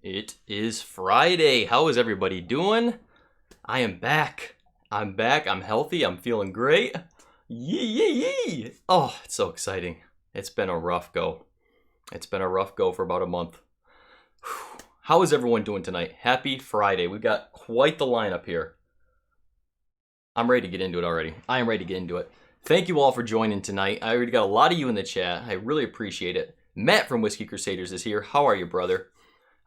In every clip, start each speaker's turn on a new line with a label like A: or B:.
A: It is Friday. How is everybody doing? I am back. I'm back. I'm healthy. I'm feeling great. Yee, yee, yee. Oh, it's so exciting. It's been a rough go. It's been a rough go for about a month. Whew. How is everyone doing tonight? Happy Friday. We've got quite the lineup here. I'm ready to get into it already. I am ready to get into it. Thank you all for joining tonight. I already got a lot of you in the chat. I really appreciate it. Matt from Whiskey Crusaders is here. How are you, brother?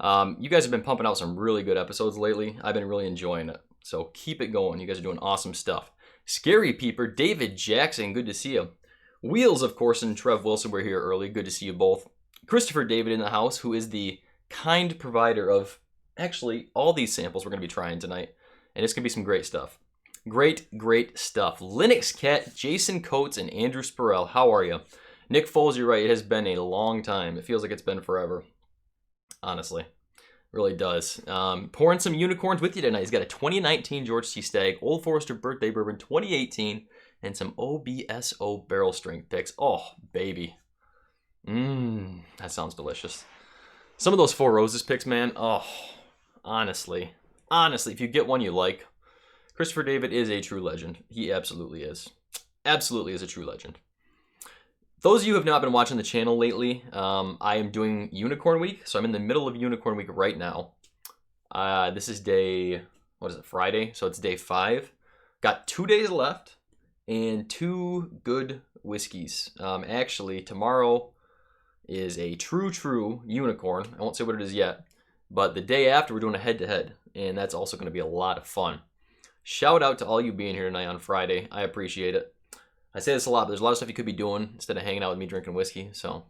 A: You guys have been pumping out some really good episodes lately. I've been really enjoying it. So keep it going. You guys are doing awesome stuff. Scary Peeper, David Jackson, good to see you. Wheels, of course, and Trev Wilson were here early. Good to see you both. Christopher David in the house, who is the kind provider of actually all these samples we're going to be trying tonight. And it's going to be some great stuff. Great stuff. Linux Cat, Jason Coates, and Andrew Spurrell. How are you? Nick Foles, you're right. It has been a long time. It feels like it's been forever. Honestly. Really does. Pouring some unicorns with you tonight. He's got a 2019 George C. Stagg, Old Forester Birthday Bourbon 2018, and some OBSO barrel strength picks. Oh, baby. That sounds delicious. Some of those Four Roses picks, man. Oh, honestly, if you get one you like, Christopher David is a true legend. He absolutely is. Absolutely is a true legend. Those of you who have not been watching the channel lately, I am doing Unicorn Week. So I'm in the middle of Unicorn Week right now. This is day, Friday? So it's day 5. Got 2 days left and 2 good whiskeys. Actually, tomorrow is a true unicorn. I won't say what it is yet. But the day after, we're doing a head-to-head. And that's also going to be a lot of fun. Shout out to all you being here tonight on Friday. I appreciate it. I say this a lot, but there's a lot of stuff you could be doing instead of hanging out with me drinking whiskey. So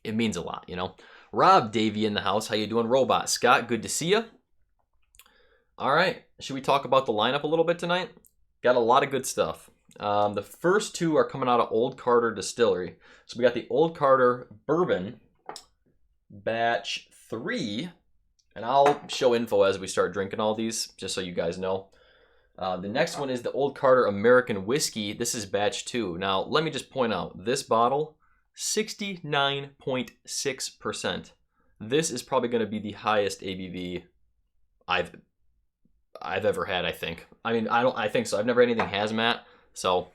A: it means a lot, you know. Rob Davey in the house. How you doing, Robot? Scott, good to see you. All right. Should we talk about the lineup a little bit tonight? Got a lot of good stuff. The first 2 are coming out of Old Carter Distillery. So we got the Old Carter Bourbon Batch 3. And I'll show info as we start drinking all these, just so you guys know. The next one is the Old Carter American Whiskey. This is batch 2. Now, let me just point out, this bottle, 69.6%. This is probably going to be the highest ABV I've ever had, I think. I mean, I think so. I've never had anything hazmat. So,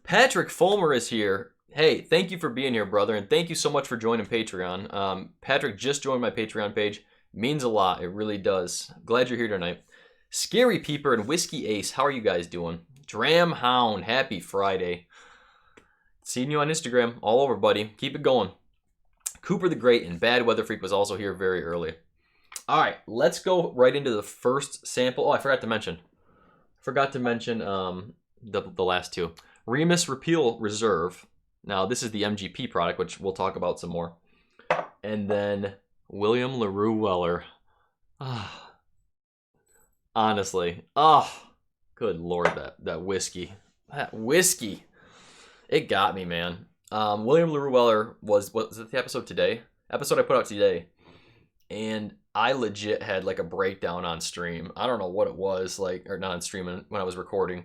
A: Patrick Fulmer is here. Hey, thank you for being here, brother, and thank you so much for joining Patreon. Patrick just joined my Patreon page. Means a lot. It really does. Glad you're here tonight. Scary Peeper and Whiskey Ace, how are you guys doing? Dram Hound, happy Friday. Seeing you on Instagram, all over, buddy. Keep it going. Cooper the Great and Bad Weather Freak was also here very early. All right, let's go right into the first sample. Oh, I forgot to mention. The last 2. Remus Repeal Reserve. Now, this is the MGP product, which we'll talk about some more. And then William LaRue Weller. Honestly. Good Lord, that whiskey. That whiskey. It got me, man. William LaRue Weller was it the episode today? Episode I put out today. And I legit had like a breakdown on stream. I don't know what it was, like, or not on stream when I was recording.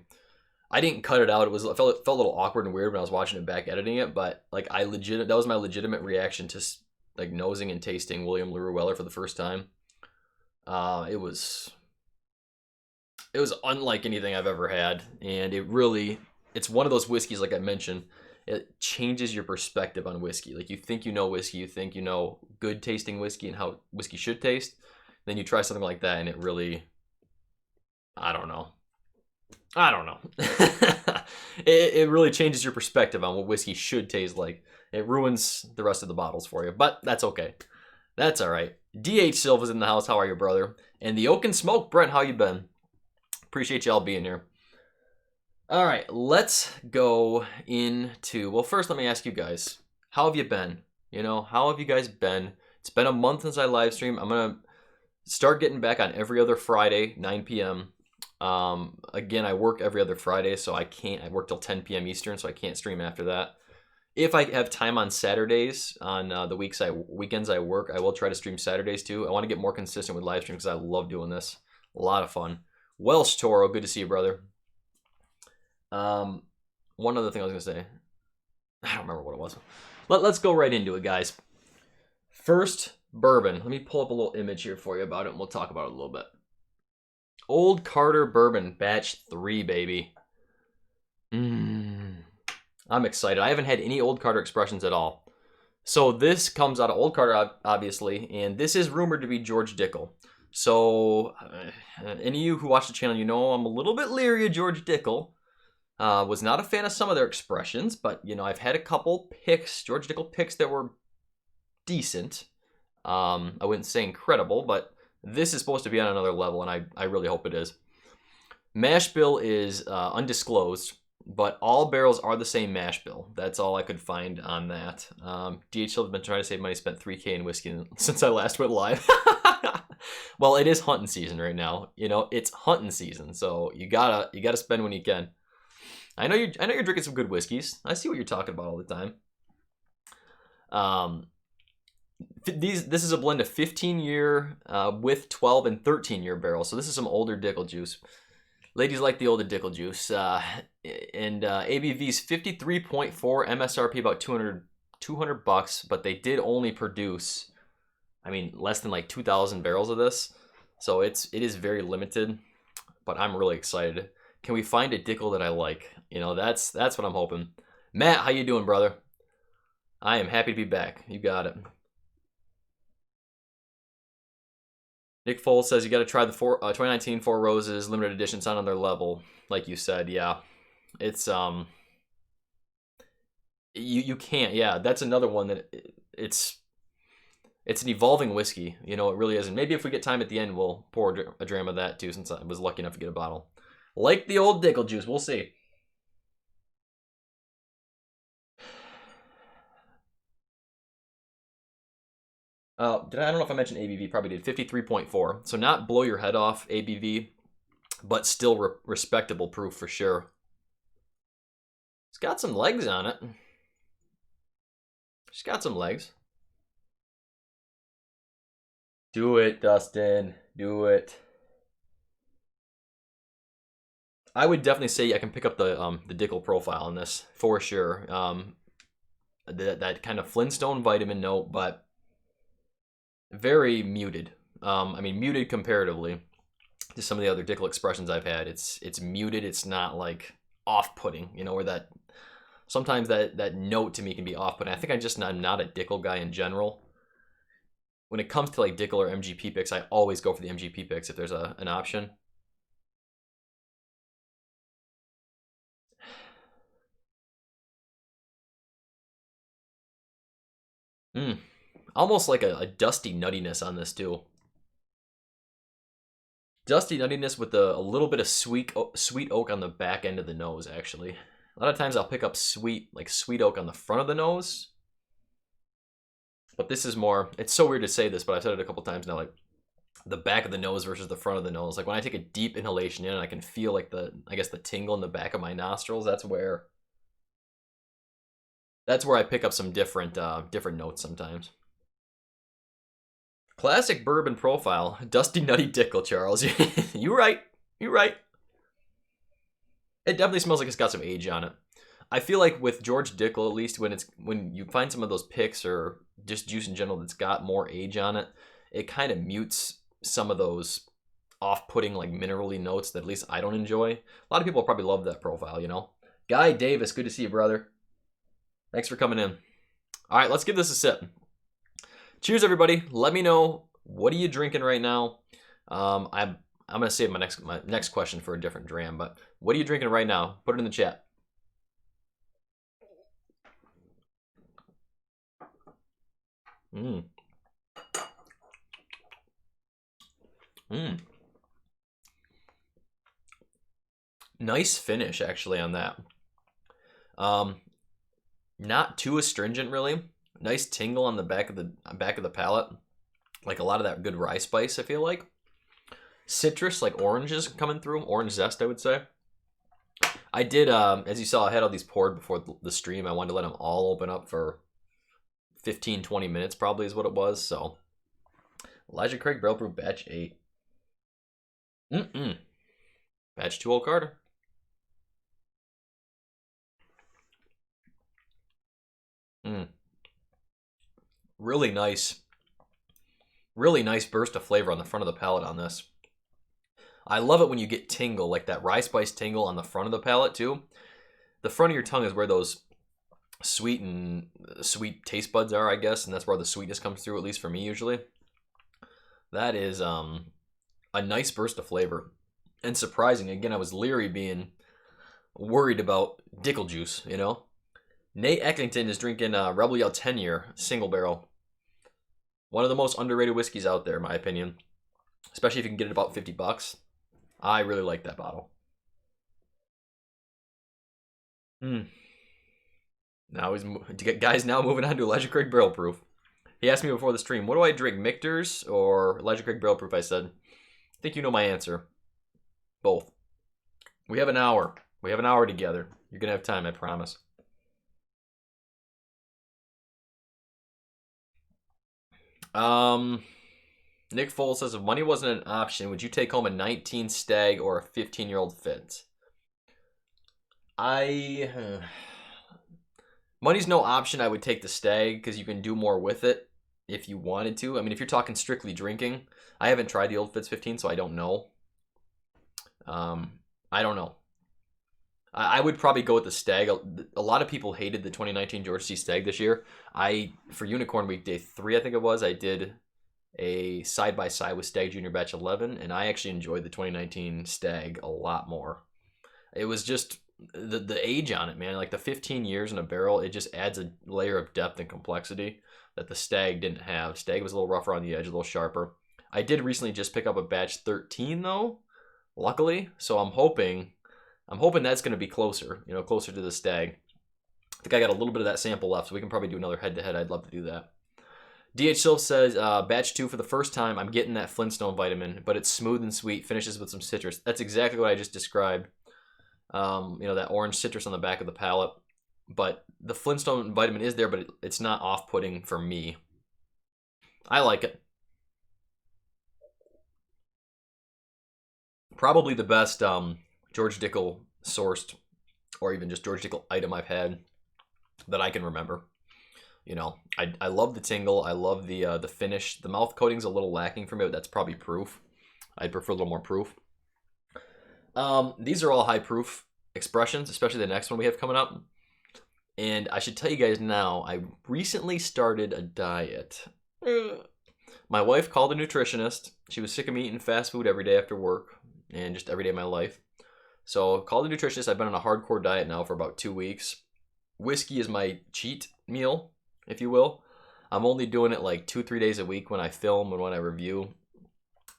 A: I didn't cut it out. It felt a little awkward and weird when I was watching it back editing it, but like that was my legitimate reaction to like nosing and tasting William LaRue Weller for the first time. It was unlike anything I've ever had, and it's one of those whiskeys, like I mentioned, it changes your perspective on whiskey. Like, you think you know whiskey, you think you know good tasting whiskey and how whiskey should taste, then you try something like that, and it really, I don't know. It really changes your perspective on what whiskey should taste like. It ruins the rest of the bottles for you, but that's okay. That's all right. DH Silva's in the house. How are you, brother? And the Oak and Smoke, Brent, how you been? Appreciate y'all being here. All right, let's go into... Well, first, let me ask you guys. How have you been? You know, how have you guys been? It's been a month since I live stream. I'm going to start getting back on every other Friday, 9 p.m. Again, I work every other Friday, so I work till 10 p.m. Eastern, so I can't stream after that. If I have time on Saturdays, on the weekends I work, I will try to stream Saturdays too. I want to get more consistent with live stream because I love doing this. A lot of fun. Welsh Toro, good to see you, brother. One other thing I was going to say. I don't remember what it was. Let's go right into it, guys. First Bourbon. Let me pull up a little image here for you about it, and we'll talk about it a little bit. Old Carter Bourbon, batch 3, baby. I'm excited. I haven't had any Old Carter expressions at all. So this comes out of Old Carter, obviously, and this is rumored to be George Dickel. So any of you who watch the channel, you know I'm a little bit leery of George Dickel. Was not a fan of some of their expressions, but, you know, I've had a couple picks, George Dickel picks that were decent. I wouldn't say incredible, but this is supposed to be on another level, and I really hope it is. Mash bill is undisclosed, but all barrels are the same mash bill. That's all I could find on that. DHL has been trying to save money, spent $3K in whiskey since I last went live. Well, it is hunting season right now. You know, it's hunting season, so you gotta spend when you can. I know you're drinking some good whiskeys. I see what you're talking about all the time. This is a blend of 15-year with 12 and 13-year barrels. So this is some older Dickel juice. Ladies like the older Dickel juice. And ABV's 53.4, MSRP about 200 bucks, but they did only produce, I mean, less than like 2,000 barrels of this. So it is very limited, but I'm really excited. Can we find a Dickel that I like? You know, that's what I'm hoping. Matt, how you doing, brother? I am happy to be back. You got it. Nick Foles says you got to try the 2019 Four Roses limited edition. It's on another level, like you said. Yeah, it's you can't. Yeah, that's another one that it's an evolving whiskey. You know, it really is. And maybe if we get time at the end, we'll pour a dram of that too, since I was lucky enough to get a bottle. Like the old Dickel juice, we'll see. I don't know if I mentioned ABV, probably did. 53.4. So not blow your head off ABV, but still respectable proof for sure. It's got some legs on it. She's got some legs. Do it, Dustin. Do it. I would definitely say I can pick up the Dickel profile on this for sure. That kind of Flintstone vitamin note, but very muted. I mean, muted comparatively to some of the other Dickel expressions I've had. It's muted. It's not like off-putting, you know, where that sometimes that note to me can be off-putting. I think I'm not a Dickel guy in general. When it comes to like Dickel or MGP picks, I always go for the MGP picks if there's an option. Almost like a dusty nuttiness on this too. Dusty nuttiness with a little bit of sweet oak on the back end of the nose, actually. A lot of times I'll pick up sweet oak on the front of the nose. But this is more, it's so weird to say this, but I've said it a couple times now, like the back of the nose versus the front of the nose. Like when I take a deep inhalation in, I can feel like the tingle in the back of my nostrils. That's where I pick up some different notes sometimes. Classic bourbon profile. Dusty Nutty Dickel, Charles. You're right. You're right. It definitely smells like it's got some age on it. I feel like with George Dickel, at least when you find some of those picks or just juice in general that's got more age on it, it kind of mutes some of those off-putting like minerally notes that at least I don't enjoy. A lot of people probably love that profile, you know. Guy Davis, good to see you, brother. Thanks for coming in. All right, let's give this a sip. Cheers, everybody. Let me know, what are you drinking right now? I'm gonna save my next question for a different dram, but what are you drinking right now? Put it in the chat. Nice finish actually on that. Not too astringent really. Nice tingle on the back of the palate. Like a lot of that good rye spice, I feel like. Citrus, like oranges coming through. Orange zest, I would say. I did, as you saw, I had all these poured before the stream. I wanted to let them all open up for 15-20 minutes probably is what it was. So Elijah Craig Barrel Brew Batch 8. Batch 2 Old Carter. Really nice. Really nice burst of flavor on the front of the palate on this. I love it when you get tingle, like that rye spice tingle on the front of the palate too. The front of your tongue is where those sweet taste buds are, I guess, and that's where the sweetness comes through, at least for me usually. That is a nice burst of flavor. And surprising. Again, I was leery being worried about Dickel juice, you know? Nate Eckington is drinking Rebel Yell 10-year single barrel. One of the most underrated whiskeys out there, in my opinion. Especially if you can get it about $50. I really like that bottle. Now guys now moving on to Elijah Craig Barrel Proof. He asked me before the stream, what do I drink, Michter's or Elijah Craig Barrel Proof? I said, I think you know my answer. Both. We have an hour. We have an hour together. You're going to have time, I promise. Nick Foles says, if money wasn't an option, would you take home a 19 Stag or a 15-year-old Fitz? Money's no option. I would take the Stag because you can do more with it if you wanted to. I mean, if you're talking strictly drinking, I haven't tried the old Fitz 15, so I don't know. I don't know. I would probably go with the Stag. A lot of people hated the 2019 George C. Stag this year. For Unicorn Week Day 3, I think it was, I did a side-by-side with Stag Junior Batch 11, and I actually enjoyed the 2019 Stag a lot more. It was just the age on it, man. Like the 15 years in a barrel, it just adds a layer of depth and complexity that the Stag didn't have. Stag was a little rougher on the edge, a little sharper. I did recently just pick up a Batch 13, though, luckily, so I'm hoping that's going to be closer, closer to the Stag. I think I got a little bit of that sample left, so we can probably do another head-to-head. I'd love to do that. DH Silv says, batch 2 for the first time, I'm getting that Flintstone vitamin, but it's smooth and sweet, finishes with some citrus. That's exactly what I just described. That orange citrus on the back of the palate. But the Flintstone vitamin is there, but it's not off-putting for me. I like it. Probably the best George Dickel sourced, or even just George Dickel item I've had that I can remember. I love the tingle. I love the finish. The mouth coating's a little lacking for me, but that's probably proof. I'd prefer a little more proof. These are all high proof expressions, especially the next one we have coming up. And I should tell you guys now, I recently started a diet. My wife called a nutritionist. She was sick of me eating fast food every day after work and just every day of my life. So called a nutritionist. I've been on a hardcore diet now for about 2 weeks. Whiskey is my cheat meal, if you will. I'm only doing it like 2-3 days a week when I film and when I review,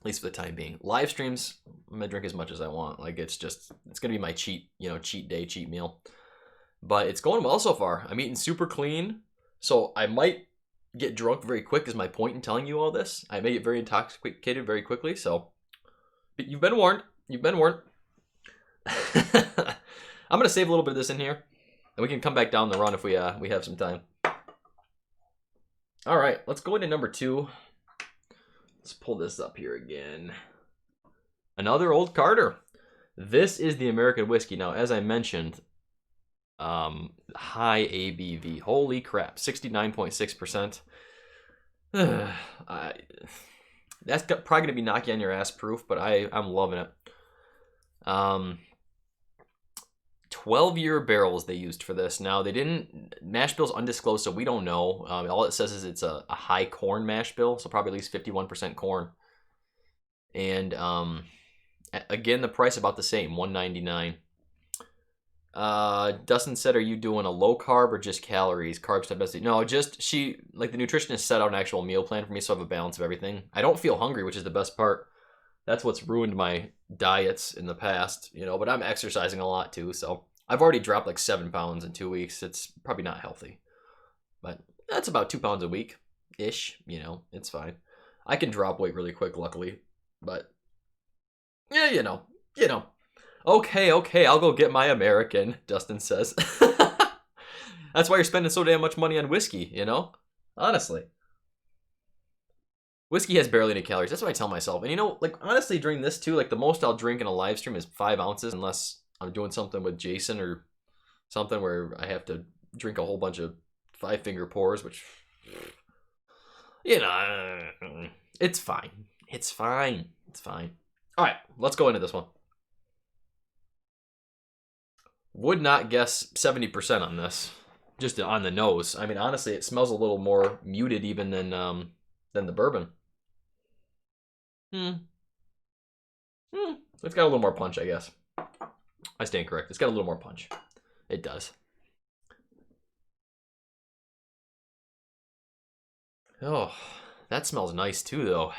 A: at least for the time being. Live streams, I'm gonna drink as much as I want. Like it's gonna be my cheat day, cheat meal. But it's going well so far. I'm eating super clean, so I might get drunk very quick is my point in telling you all this. I may get very intoxicated very quickly, so you've been warned. You've been warned. I'm gonna save a little bit of this in here, and we can come back down the run if we have some time. All right, let's go into number 2. Let's pull this up here again. Another Old Carter. This is the American whiskey. Now, as I mentioned, high ABV. Holy crap, 69.6%. That's probably gonna be knocky on your ass proof, but I'm loving it. 12-year barrels they used for this. Now, they didn't, mash bill's undisclosed, so we don't know. All it says is it's a high corn mash bill, so probably at least 51% corn. And again, the price about the same, $1.99. Dustin said, are you doing a low carb or just calories? Carbs type best. No, just the nutritionist set out an actual meal plan for me, so I have a balance of everything. I don't feel hungry, which is the best part. That's what's ruined my diets in the past, but I'm exercising a lot too, so I've already dropped like 7 pounds in 2 weeks. It's probably not healthy, but that's about 2 pounds a week ish. It's fine. I can drop weight really quick, luckily, but yeah, Okay, I'll go get my American, Dustin says. That's why you're spending so damn much money on whiskey, honestly. Whiskey has barely any calories. That's what I tell myself. And honestly, during this too, the most I'll drink in a live stream is 5 ounces, unless I'm doing something with Jason or something where I have to drink a whole bunch of 5-finger pours, which You know, it's fine. It's fine. It's fine. All right, let's go into this one. Would not guess 70% on this. Just on the nose. I mean, honestly, it smells a little more muted even than the bourbon. It's got a little more punch, I guess. I stand correct. It's got a little more punch. It does. Oh, that smells nice too, though.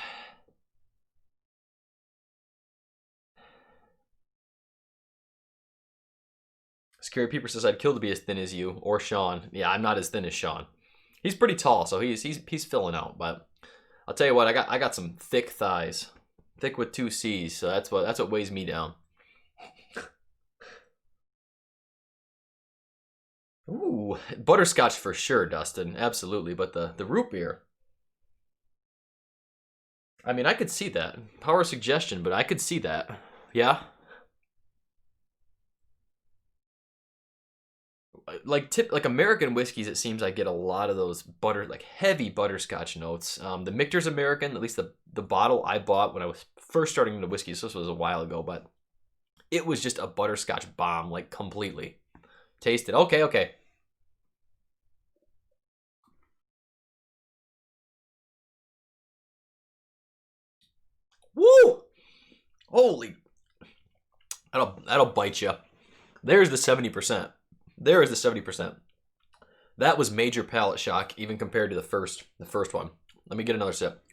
A: Scary Peeper says, I'd kill to be as thin as you or Sean. Yeah, I'm not as thin as Sean. He's pretty tall, so he's filling out. But I'll tell you what, I got some thick thighs, thick with 2 C's. So that's what weighs me down. Ooh, butterscotch for sure, Dustin. Absolutely. But the root beer. I mean, I could see that. Power suggestion, but I could see that. Yeah. Like American whiskeys, it seems I get a lot of those heavy butterscotch notes. The Michter's American, at least the bottle I bought when I was first starting into whiskeys. This was a while ago, but it was just a butterscotch bomb, like completely. Taste it. Okay. Woo! Holy, that'll bite you. There's the 70%. There is the 70%. That was major palate shock, even compared to the first one. Let me get another sip.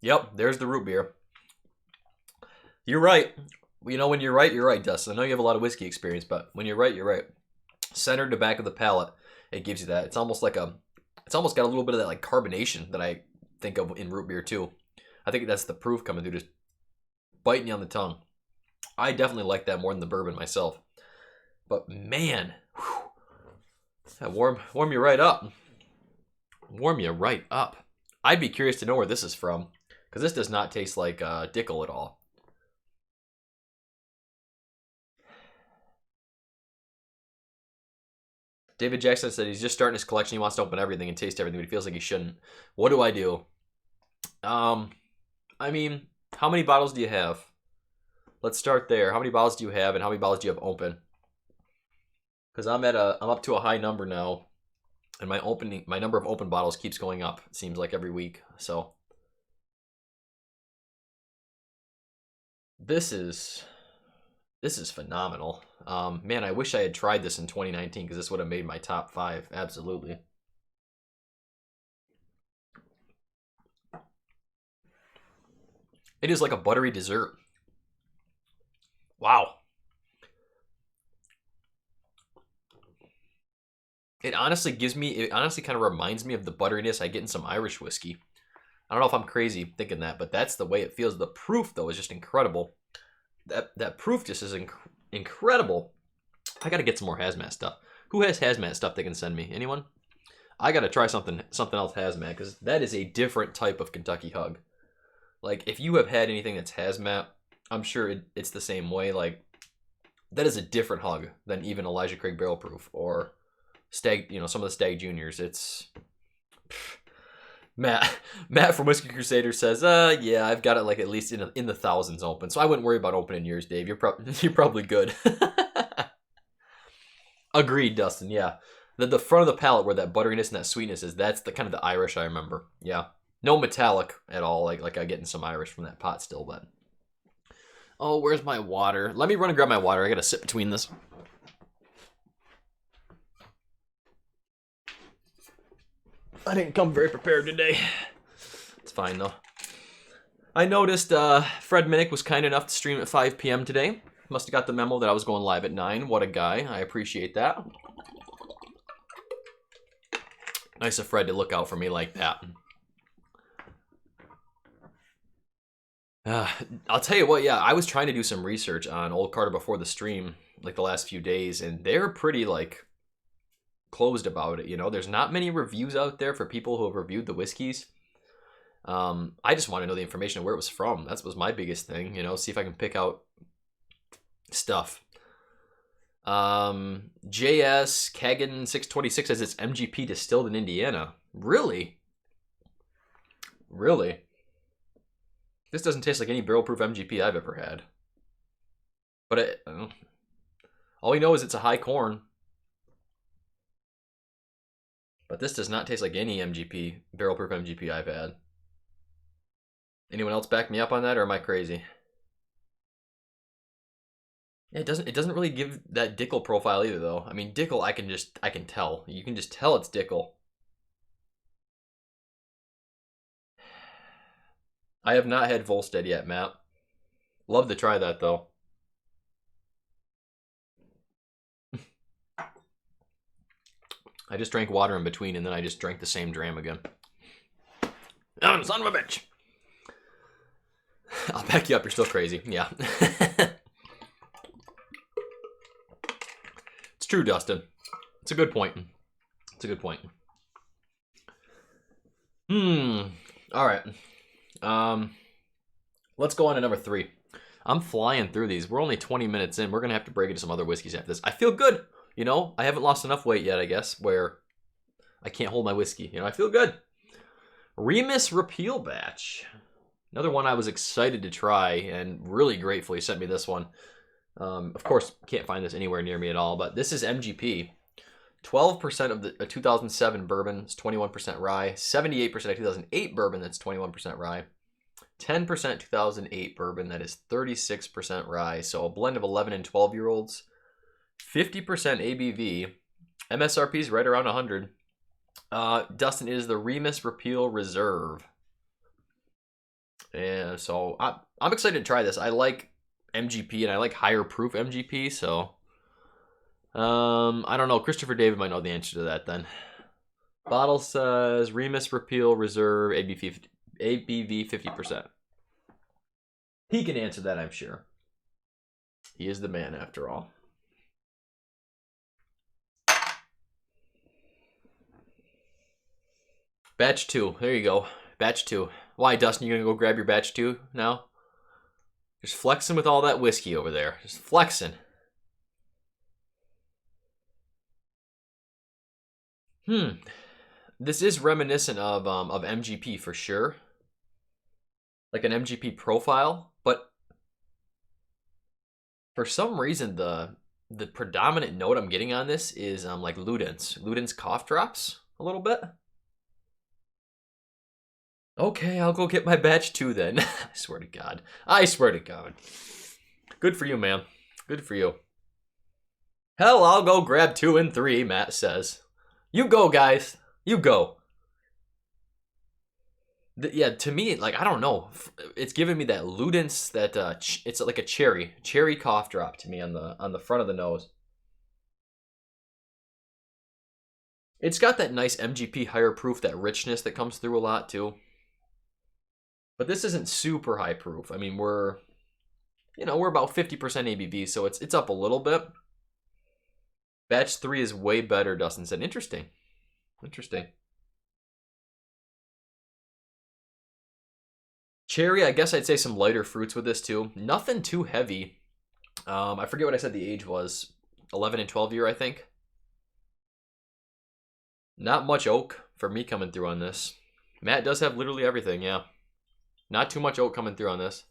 A: Yep, there's the root beer. You're right. You know, when you're right, Dustin. I know you have a lot of whiskey experience, but when you're right, you're right. Centered to back of the palate, it gives you that. It's almost got a little bit of that like carbonation that I think of in root beer too. I think that's the proof coming through, just biting you on the tongue. I definitely like that more than the bourbon myself. But man, that warm you right up. Warm you right up. I'd be curious to know where this is from, because this does not taste like Dickel at all. David Jackson said he's just starting his collection. He wants to open everything and taste everything, but he feels like he shouldn't. What do I do? I mean, how many bottles do you have? Let's start there. How many bottles do you have, and how many bottles do you have open? Because I'm up to a high number now, and my number of open bottles keeps going up. It seems like every week. So this is phenomenal. Man, I wish I had tried this in 2019, because this would have made my top 5. Absolutely. It is like a buttery dessert. Wow. It honestly kind of reminds me of the butteriness I get in some Irish whiskey. I don't know if I'm crazy thinking that, but that's the way it feels. The proof, though, is just incredible. That proof just is incredible. I got to get some more hazmat stuff. Who has hazmat stuff they can send me? Anyone? I got to try something else hazmat, because that is a different type of Kentucky hug. Like, if you have had anything that's hazmat, I'm sure it's the same way. Like, that is a different hug than even Elijah Craig Barrel Proof or Stag, some of the Stag Juniors. It's Matt from Whiskey Crusader says, yeah, I've got it like at least in the thousands open, so I wouldn't worry about opening yours, Dave. You're probably good. Agreed, Dustin. Yeah, the front of the palate where that butteriness and that sweetness is, that's the kind of the Irish I remember. Yeah, no metallic at all, like I get in some Irish from that pot still. But oh, where's my water? Let me run and grab my water. I gotta sit between this. I didn't come very prepared today. It's fine, though. I noticed Fred Minnick was kind enough to stream at 5 p.m. today. Must have got the memo that I was going live at 9. What a guy. I appreciate that. Nice of Fred to look out for me like that. I'll tell you what, yeah, I was trying to do some research on Old Carter before the stream, like the last few days, and they're pretty, like, closed about it. There's not many reviews out there for people who have reviewed the whiskeys. I just want to know the information of where it was from. That was my biggest thing. See if I can pick out stuff. JS Kagan 626 says it's MGP distilled in Indiana. Really? Really? This doesn't taste like any barrel proof MGP I've ever had. But all we know is it's a high corn. But this does not taste like any MGP, barrel proof MGP I've had. Anyone else back me up on that, or am I crazy? Yeah, it doesn't really give that Dickel profile either, though. I mean, Dickel, I can tell. You can just tell it's Dickel. I have not had Volstead yet, Matt. Love to try that, though. I just drank water in between, and then I just drank the same dram again. Oh, son of a bitch! I'll back you up, you're still crazy. Yeah. It's true, Dustin. It's a good point. It's a good point. All right. Let's go on to number 3. I'm flying through these. We're only 20 minutes in. We're going to have to break into some other whiskeys after this. I feel good. You know, I haven't lost enough weight yet, I guess, where I can't hold my whiskey. You know, I feel good. Remus Repeal batch. Another one I was excited to try, and really grateful he sent me this one. Of course, can't find this anywhere near me at all, but this is MGP. 12% of the 2007 bourbon, it's 21% rye. 78% of 2008 bourbon, that's 21% rye. 10% 2008 bourbon, that is 36% rye. So a blend of 11 and 12-year-olds. 50% ABV. MSRP is right around 100. Dustin, it is the Remus Repeal Reserve. And so I'm excited to try this. I like MGP and I like higher proof MGP, so I don't know. Christopher David might know the answer to that then. Bottle says Remus Repeal Reserve ABV 50%. He can answer that, I'm sure. He is the man after all. Batch 2. There you go. Batch 2. Why, Dustin, you gonna go grab your batch 2 now? Just flexing with all that whiskey over there. Just flexing. This is reminiscent of MGP for sure. Like an MGP profile, but for some reason the predominant note I'm getting on this is like Luden's cough drops a little bit. Okay, I'll go get my batch 2 then. I swear to God. I swear to God. Good for you, man. Good for you. Hell, I'll go grab 2 and 3, Matt says. You go, guys. You go. Yeah, to me, like, I don't know. It's giving me that Luden's, that it's like a cherry cough drop to me on the front of the nose. It's got that nice MGP higher proof, that richness that comes through a lot too. But this isn't super high proof. I mean, we're about 50% ABV, so it's up a little bit. Batch 3 is way better, Dustin said. Interesting. Interesting. Cherry, I guess I'd say some lighter fruits with this too. Nothing too heavy. I forget what I said the age was. 11 and 12 year, I think. Not much oak for me coming through on this. Matt does have literally everything, yeah. Not too much oak coming through on this.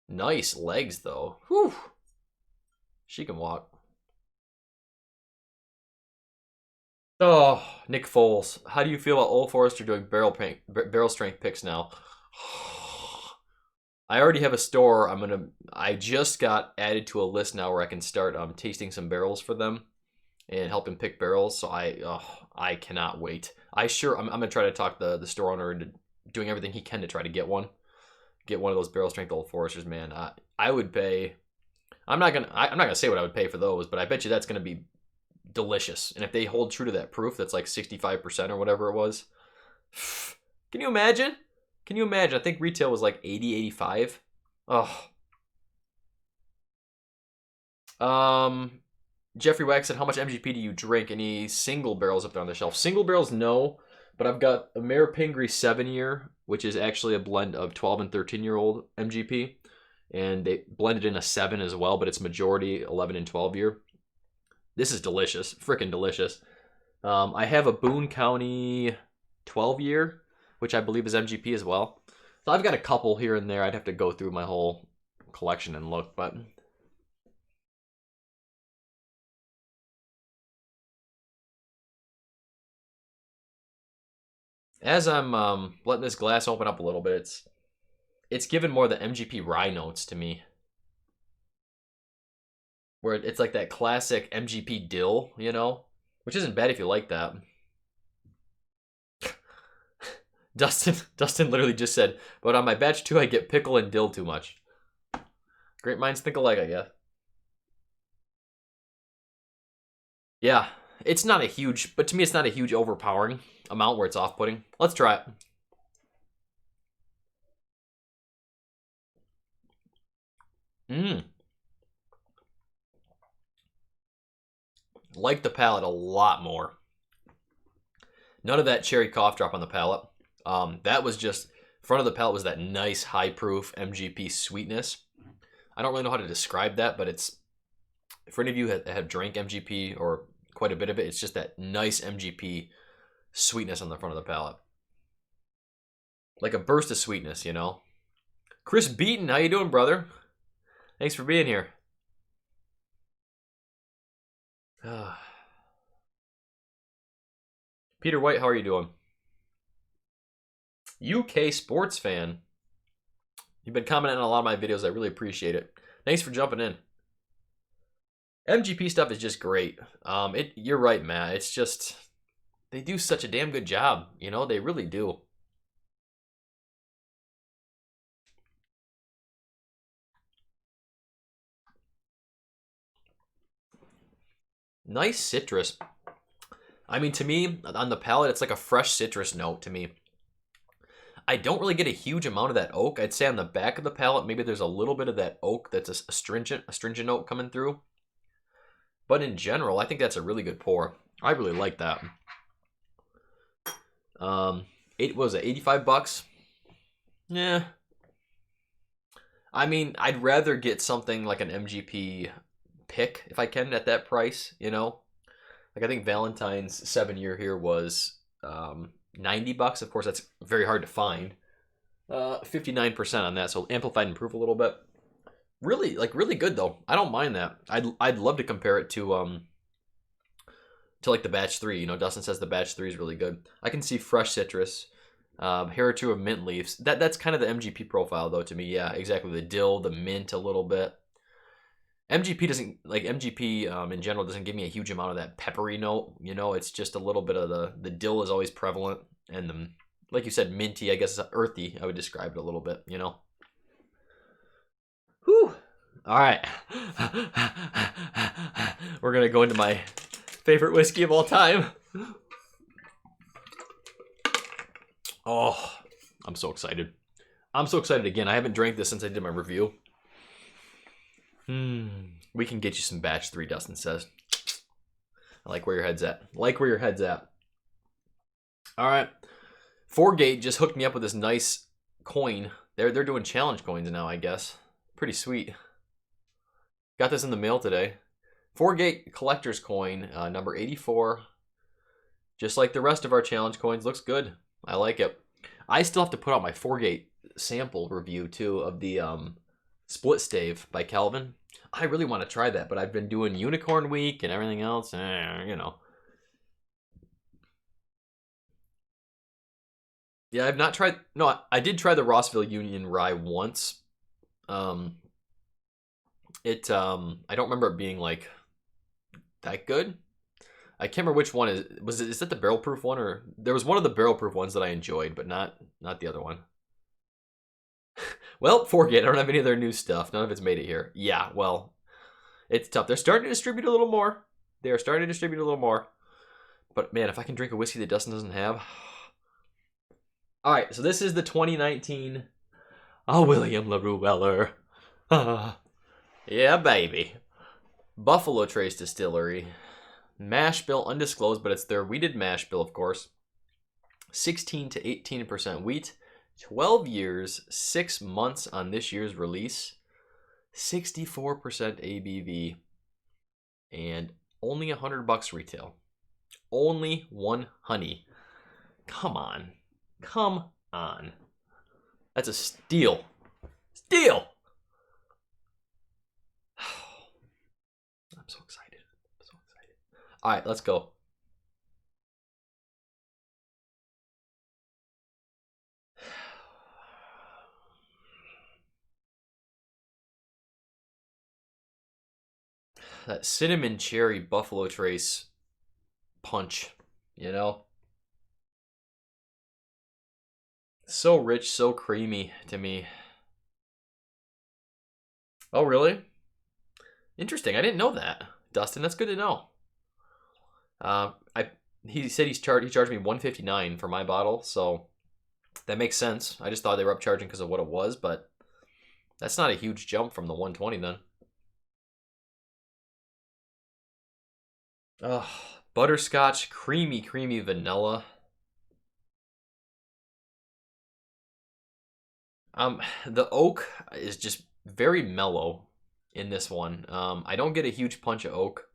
A: Nice legs, though. Whew. She can walk. Oh, Nick Foles. How do you feel about Old Forester doing barrel strength picks now? I already have a store. I just got added to a list now where I can start tasting some barrels for them and helping pick barrels. So I cannot wait. I'm gonna try to talk the store owner into doing everything he can to try to get one of those barrel strength Old Foresters, man. I would pay. I'm not gonna say what I would pay for those, but I bet you that's gonna be delicious. And if they hold true to that proof, that's like 65% or whatever it was. Can you imagine? Can you imagine? I think retail was like 80, 85. Oh. Jeffrey Wax said, how much MGP do you drink? Any single barrels up there on the shelf? Single barrels, no. But I've got a Mayor Pingree 7-year, which is actually a blend of 12 and 13-year-old MGP.
B: and they blended in a 7 as well, but it's majority 11 and 12 year. This is delicious, freaking delicious. I have a Boone County 12 year, which I believe is MGP as well. So I've got a couple here and there. I'd have to go through my whole collection and look, but as I'm letting this glass open up a little bit, it's given more the MGP rye notes to me. Where it's like that classic MGP dill, you know? Which isn't bad if you like that. Dustin literally just said, but on my batch 2, I get pickle and dill too much. Great minds think alike, I guess. Yeah, it's not a huge, but to me it's not a huge overpowering amount where it's off-putting. Let's try it. Like the palate a lot more. None of that cherry cough drop on the palate. That was just, front of the palate was that nice high proof MGP sweetness. I don't really know how to describe that, but it's, for any of you that have drank MGP or quite a bit of it, it's just that nice MGP sweetness on the front of the palate. Like a burst of sweetness, you know? Chris Beaton, how you doing, brother? Thanks for being here. Peter White, how are you doing? UK sports fan. You've been commenting on a lot of my videos. I really appreciate it. Thanks for jumping in. MGP stuff is just great. You're right, Matt. It's just, they do such a damn good job. You know, they really do. Nice citrus. I mean, to me, on the palate, it's like a fresh citrus note to me. I don't really get a huge amount of that oak. I'd say on the back of the palate, maybe there's a little bit of that oak that's a astringent note coming through. But in general, I think that's a really good pour. I really like that. It was at 85 bucks. Yeah. I mean, I'd rather get something like an MGP pick if I can at that price, you know? Like I think Valentine's 7-year here was 90 bucks. Of course, that's very hard to find. 59% on that, so amplified and proof a little bit. Really, really good though. I don't mind that. I'd love to compare it to like the batch 3. You know, Dustin says the batch 3 is really good. I can see fresh citrus, here or two of mint leaves. That's kind of the MGP profile though to me. Yeah, exactly. The dill, the mint a little bit. MGP doesn't, like MGP in general doesn't give me a huge amount of that peppery note. You know, it's just a little bit of the dill is always prevalent, and the, like you said, minty. I guess earthy. I would describe it a little bit. You know. Whew. All right. We're gonna go into my favorite whiskey of all time. Oh, I'm so excited. I'm so excited again. I haven't drank this since I did my review. We can get you some batch 3, Dustin says. I like where your head's at. Like where your head's at. All right. 4Gate just hooked me up with this nice coin. They're doing challenge coins now, I guess. Pretty sweet. Got this in the mail today. 4Gate collector's coin, number 84. Just like the rest of our challenge coins, looks good. I like it. I still have to put out my 4Gate sample review too of the split stave by Calvin. I really want to try that, but I've been doing Unicorn Week and everything else, you know. Yeah, I've not tried. No, I did try the Rossville Union Rye once. I don't remember it being like that good. I can't remember which one is that the barrel proof one, or there was one of the barrel proof ones that I enjoyed, but not the other one. Well, forget, I don't have any of their new stuff. None of it's made it here. Yeah, well, it's tough. They're starting to distribute a little more. They are starting to distribute a little more. But man, if I can drink a whiskey that Dustin doesn't have. All right, so this is the 2019 William LaRue Weller. Yeah, baby. Buffalo Trace Distillery. Mash bill undisclosed, but it's their wheated mash bill, of course. 16 to 18% wheat. 12 years, 6 months on this year's release. 64% ABV, and only $100 retail. Only one honey. Come on. Come on. That's a steal. Steal! I'm so excited. I'm so excited. All right, let's go. That cinnamon cherry Buffalo Trace punch, you know? So rich, so creamy to me. Oh, really? Interesting. I didn't know that, Dustin. That's good to know. He said he charged me $159 for my bottle, so that makes sense. I just thought they were upcharging because of what it was, but that's not a huge jump from the $120 then. Ugh, butterscotch, creamy vanilla. The oak is just very mellow in this one. I don't get a huge punch of oak.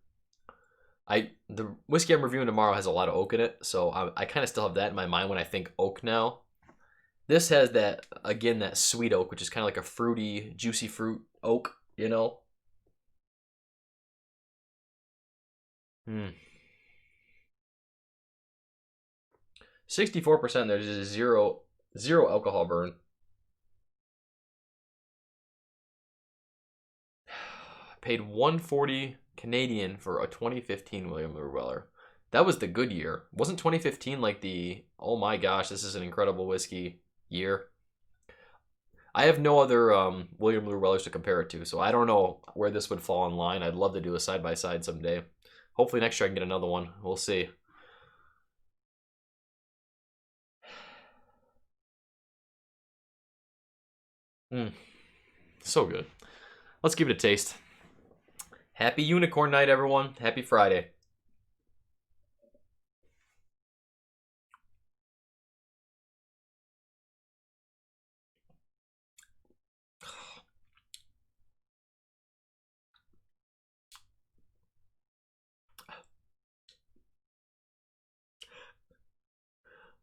B: The whiskey I'm reviewing tomorrow has a lot of oak in it, so I kind of still have that in my mind when I think oak now. This has that, again, that sweet oak, which is kind of like a fruity, juicy fruit oak, you know? 64%, there's just zero alcohol burn. Paid $140 Canadian for a 2015 William LaRue Weller. That was the good year. Wasn't 2015 like the, oh my gosh, this is an incredible whiskey year? I have no other William LaRue Wellers to compare it to, so I don't know where this would fall in line. I'd love to do a side-by-side someday. Hopefully next year I can get another one. We'll see. So good. Let's give it a taste. Happy Unicorn Night, everyone. Happy Friday.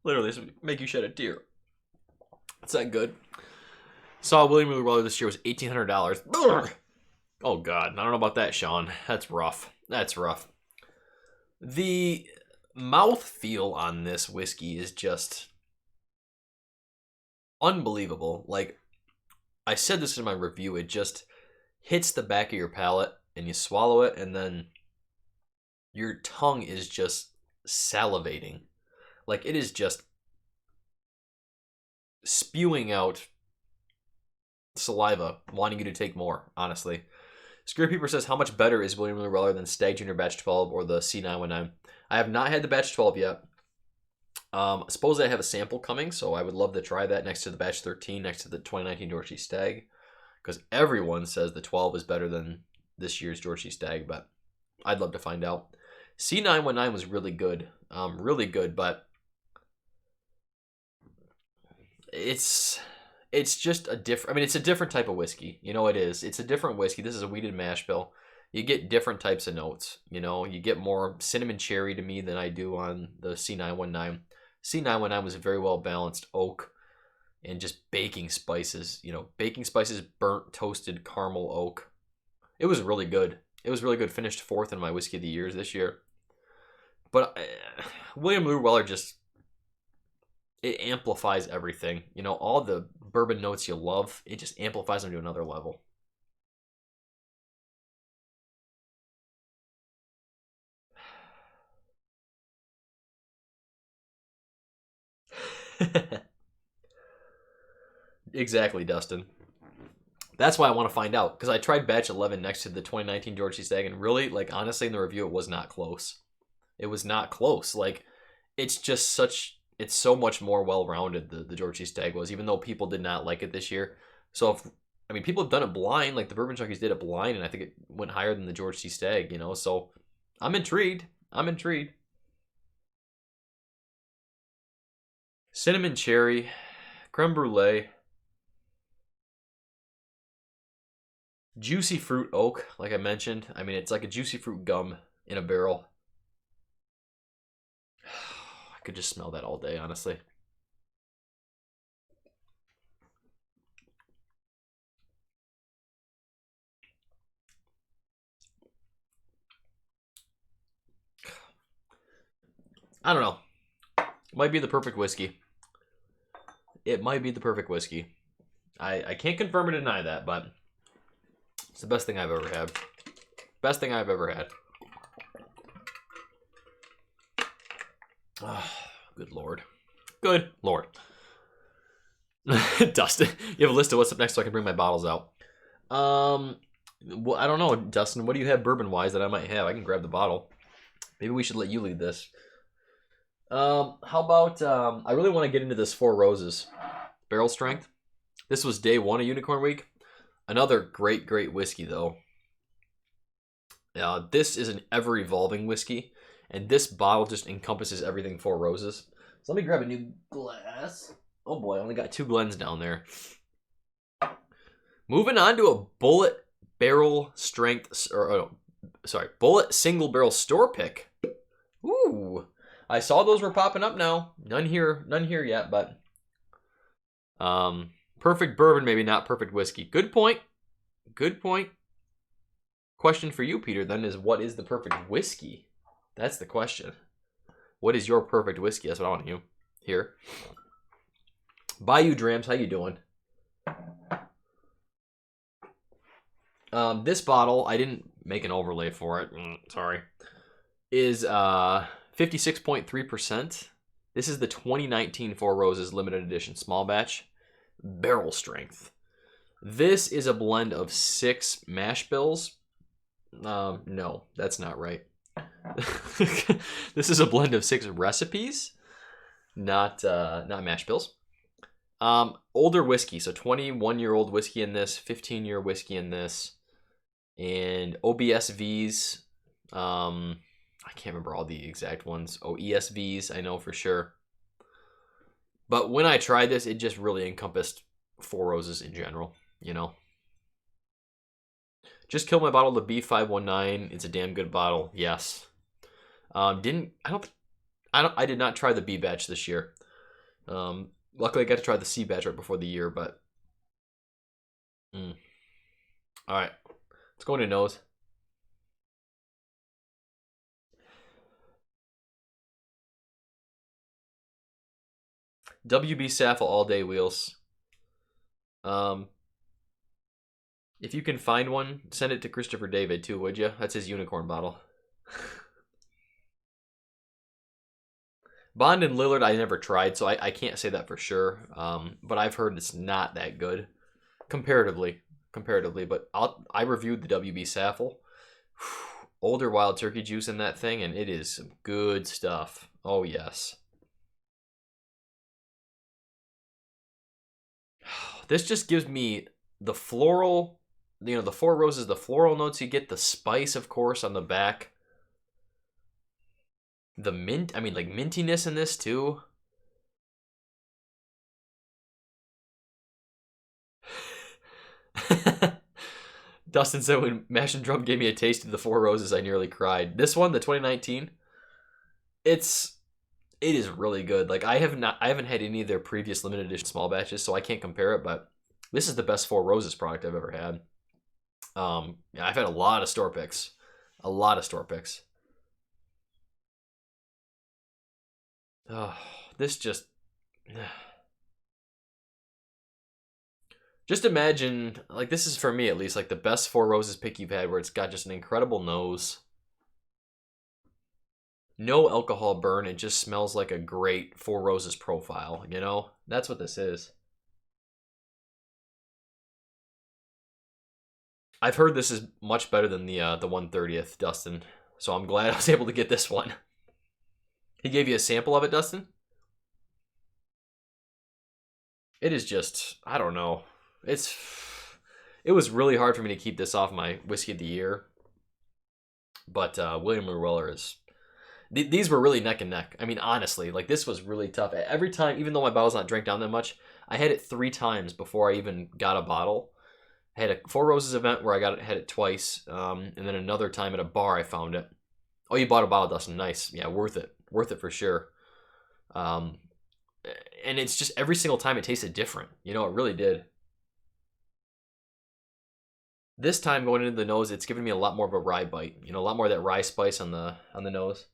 B: Literally, this would make you shed a tear. It's that good. Saw William LaRue Weller this year was $1,800. Oh, God. I don't know about that, Sean. That's rough. That's rough. The mouthfeel on this whiskey is just unbelievable. Like, I said this in my review. It just hits the back of your palate, and you swallow it, and then your tongue is just salivating. Like, it is just spewing out saliva, wanting you to take more, honestly. Screw Peeper says, how much better is William LaRue Weller than Stag Junior Batch 12 or the C919? I have not had the Batch 12 yet. Suppose I have a sample coming, so I would love to try that next to the Batch 13, next to the 2019 George C. Stag, because everyone says the 12 is better than this year's George C. Stag, but I'd love to find out. C919 was really good, but it's just a different. I mean, it's a different type of whiskey. You know, it is. It's a different whiskey. This is a wheated mash bill. You get different types of notes. You know, you get more cinnamon cherry to me than I do on the C919. C919 was a very well balanced oak and just baking spices. You know, baking spices, burnt, toasted caramel oak. It was really good. It was really good. Finished 4th in my whiskey of the years this year. But William LaRue Weller just, it amplifies everything. You know, all the bourbon notes you love, it just amplifies them to another level. Exactly, Dustin. That's why I want to find out, because I tried batch 11 next to the 2019 George C. Stag, and really, like, honestly, in the review, it was not close. It was not close. Like, it's just such, it's so much more well-rounded, the George C. Stag was, even though people did not like it this year. So, I mean, people have done it blind, like the Bourbon Junkies did it blind, and I think it went higher than the George C. Stag, you know, so I'm intrigued. I'm intrigued. Cinnamon cherry, creme brulee. Juicy fruit oak, like I mentioned. I mean, it's like a juicy fruit gum in a barrel. I could just smell that all day, honestly. I don't know. It might be the perfect whiskey. It might be the perfect whiskey. I can't confirm or deny that, but it's the best thing I've ever had. Best thing I've ever had. Oh, good Lord. Good Lord. Dustin, you have a list of what's up next so I can bring my bottles out. Well, I don't know, Dustin. What do you have bourbon-wise that I might have? I can grab the bottle. Maybe we should let you lead this. How about, I really want to get into this Four Roses barrel strength. This was day 1 of Unicorn Week. Another great, great whiskey, though. This is an ever-evolving whiskey, and this bottle just encompasses everything Four Roses. So let me grab a new glass. Oh boy, I only got 2 Glens down there. Moving on to a bullet barrel strength, bullet single barrel store pick. Ooh, I saw those were popping up now. None here yet, but perfect bourbon, maybe not perfect whiskey. Good point. Good point. Question for you, Peter, then is what is the perfect whiskey? That's the question. What is your perfect whiskey? That's what I want to hear. Bayou Drams, how you doing? This bottle, I didn't make an overlay for it. Sorry. Is 56.3%. This is the 2019 Four Roses limited edition small batch barrel strength. This is a blend of 6 mash bills. No, that's not right. This is a blend of 6 recipes, not mash bills. Older whiskey, so 21-year-old whiskey in this, 15-year whiskey in this, and OBSVs. I can't remember all the exact ones. Oh, ESVs, I know for sure. But when I tried this, it just really encompassed Four Roses in general, you know. Just killed my bottle of B519. It's a damn good bottle. Yes. I did not try the B batch this year. Luckily I got to try the C batch right before the year, but all right. Let's go into nose. WB Saffel all day wheels. If you can find one, send it to Christopher David too, would you? That's his unicorn bottle. Bond and Lillard I never tried, so I can't say that for sure. But I've heard it's not that good, comparatively. But I reviewed the WB Saffel. Older wild turkey juice in that thing, and it is some good stuff. Oh yes. This just gives me the floral, you know, the Four Roses, the floral notes you get, the spice, of course, on the back. The mint, I mean, like mintiness in this too. Dustin said when Mash and Drum gave me a taste of the Four Roses, I nearly cried. This one, the 2019, it is really good. Like I haven't had any of their previous limited edition small batches, so I can't compare it, but this is the best Four Roses product I've ever had. Yeah, I've had a lot of store picks. Oh, this just imagine, like, this is for me at least, like the best Four Roses pick you've had, where it's got just an incredible nose, no alcohol burn, it just smells like a great Four Roses profile, you know? That's what this is. I've heard this is much better than the 130th, Dustin, so I'm glad I was able to get this one. He gave you a sample of it, Dustin? It is just, I don't know. It was really hard for me to keep this off my whiskey of the year. But LaRue Weller is... These were really neck and neck. I mean, honestly, like this was really tough. Every time, even though my bottle's not drank down that much, I had it 3 times before I even got a bottle. I had a Four Roses event where had it twice, and then another time at a bar I found it. Oh, you bought a bottle, Dustin. Nice. Yeah, worth it. Worth it for sure. And it's just every single time it tasted different. You know, it really did. This time going into the nose, it's giving me a lot more of a rye bite. You know, a lot more of that rye spice on the nose.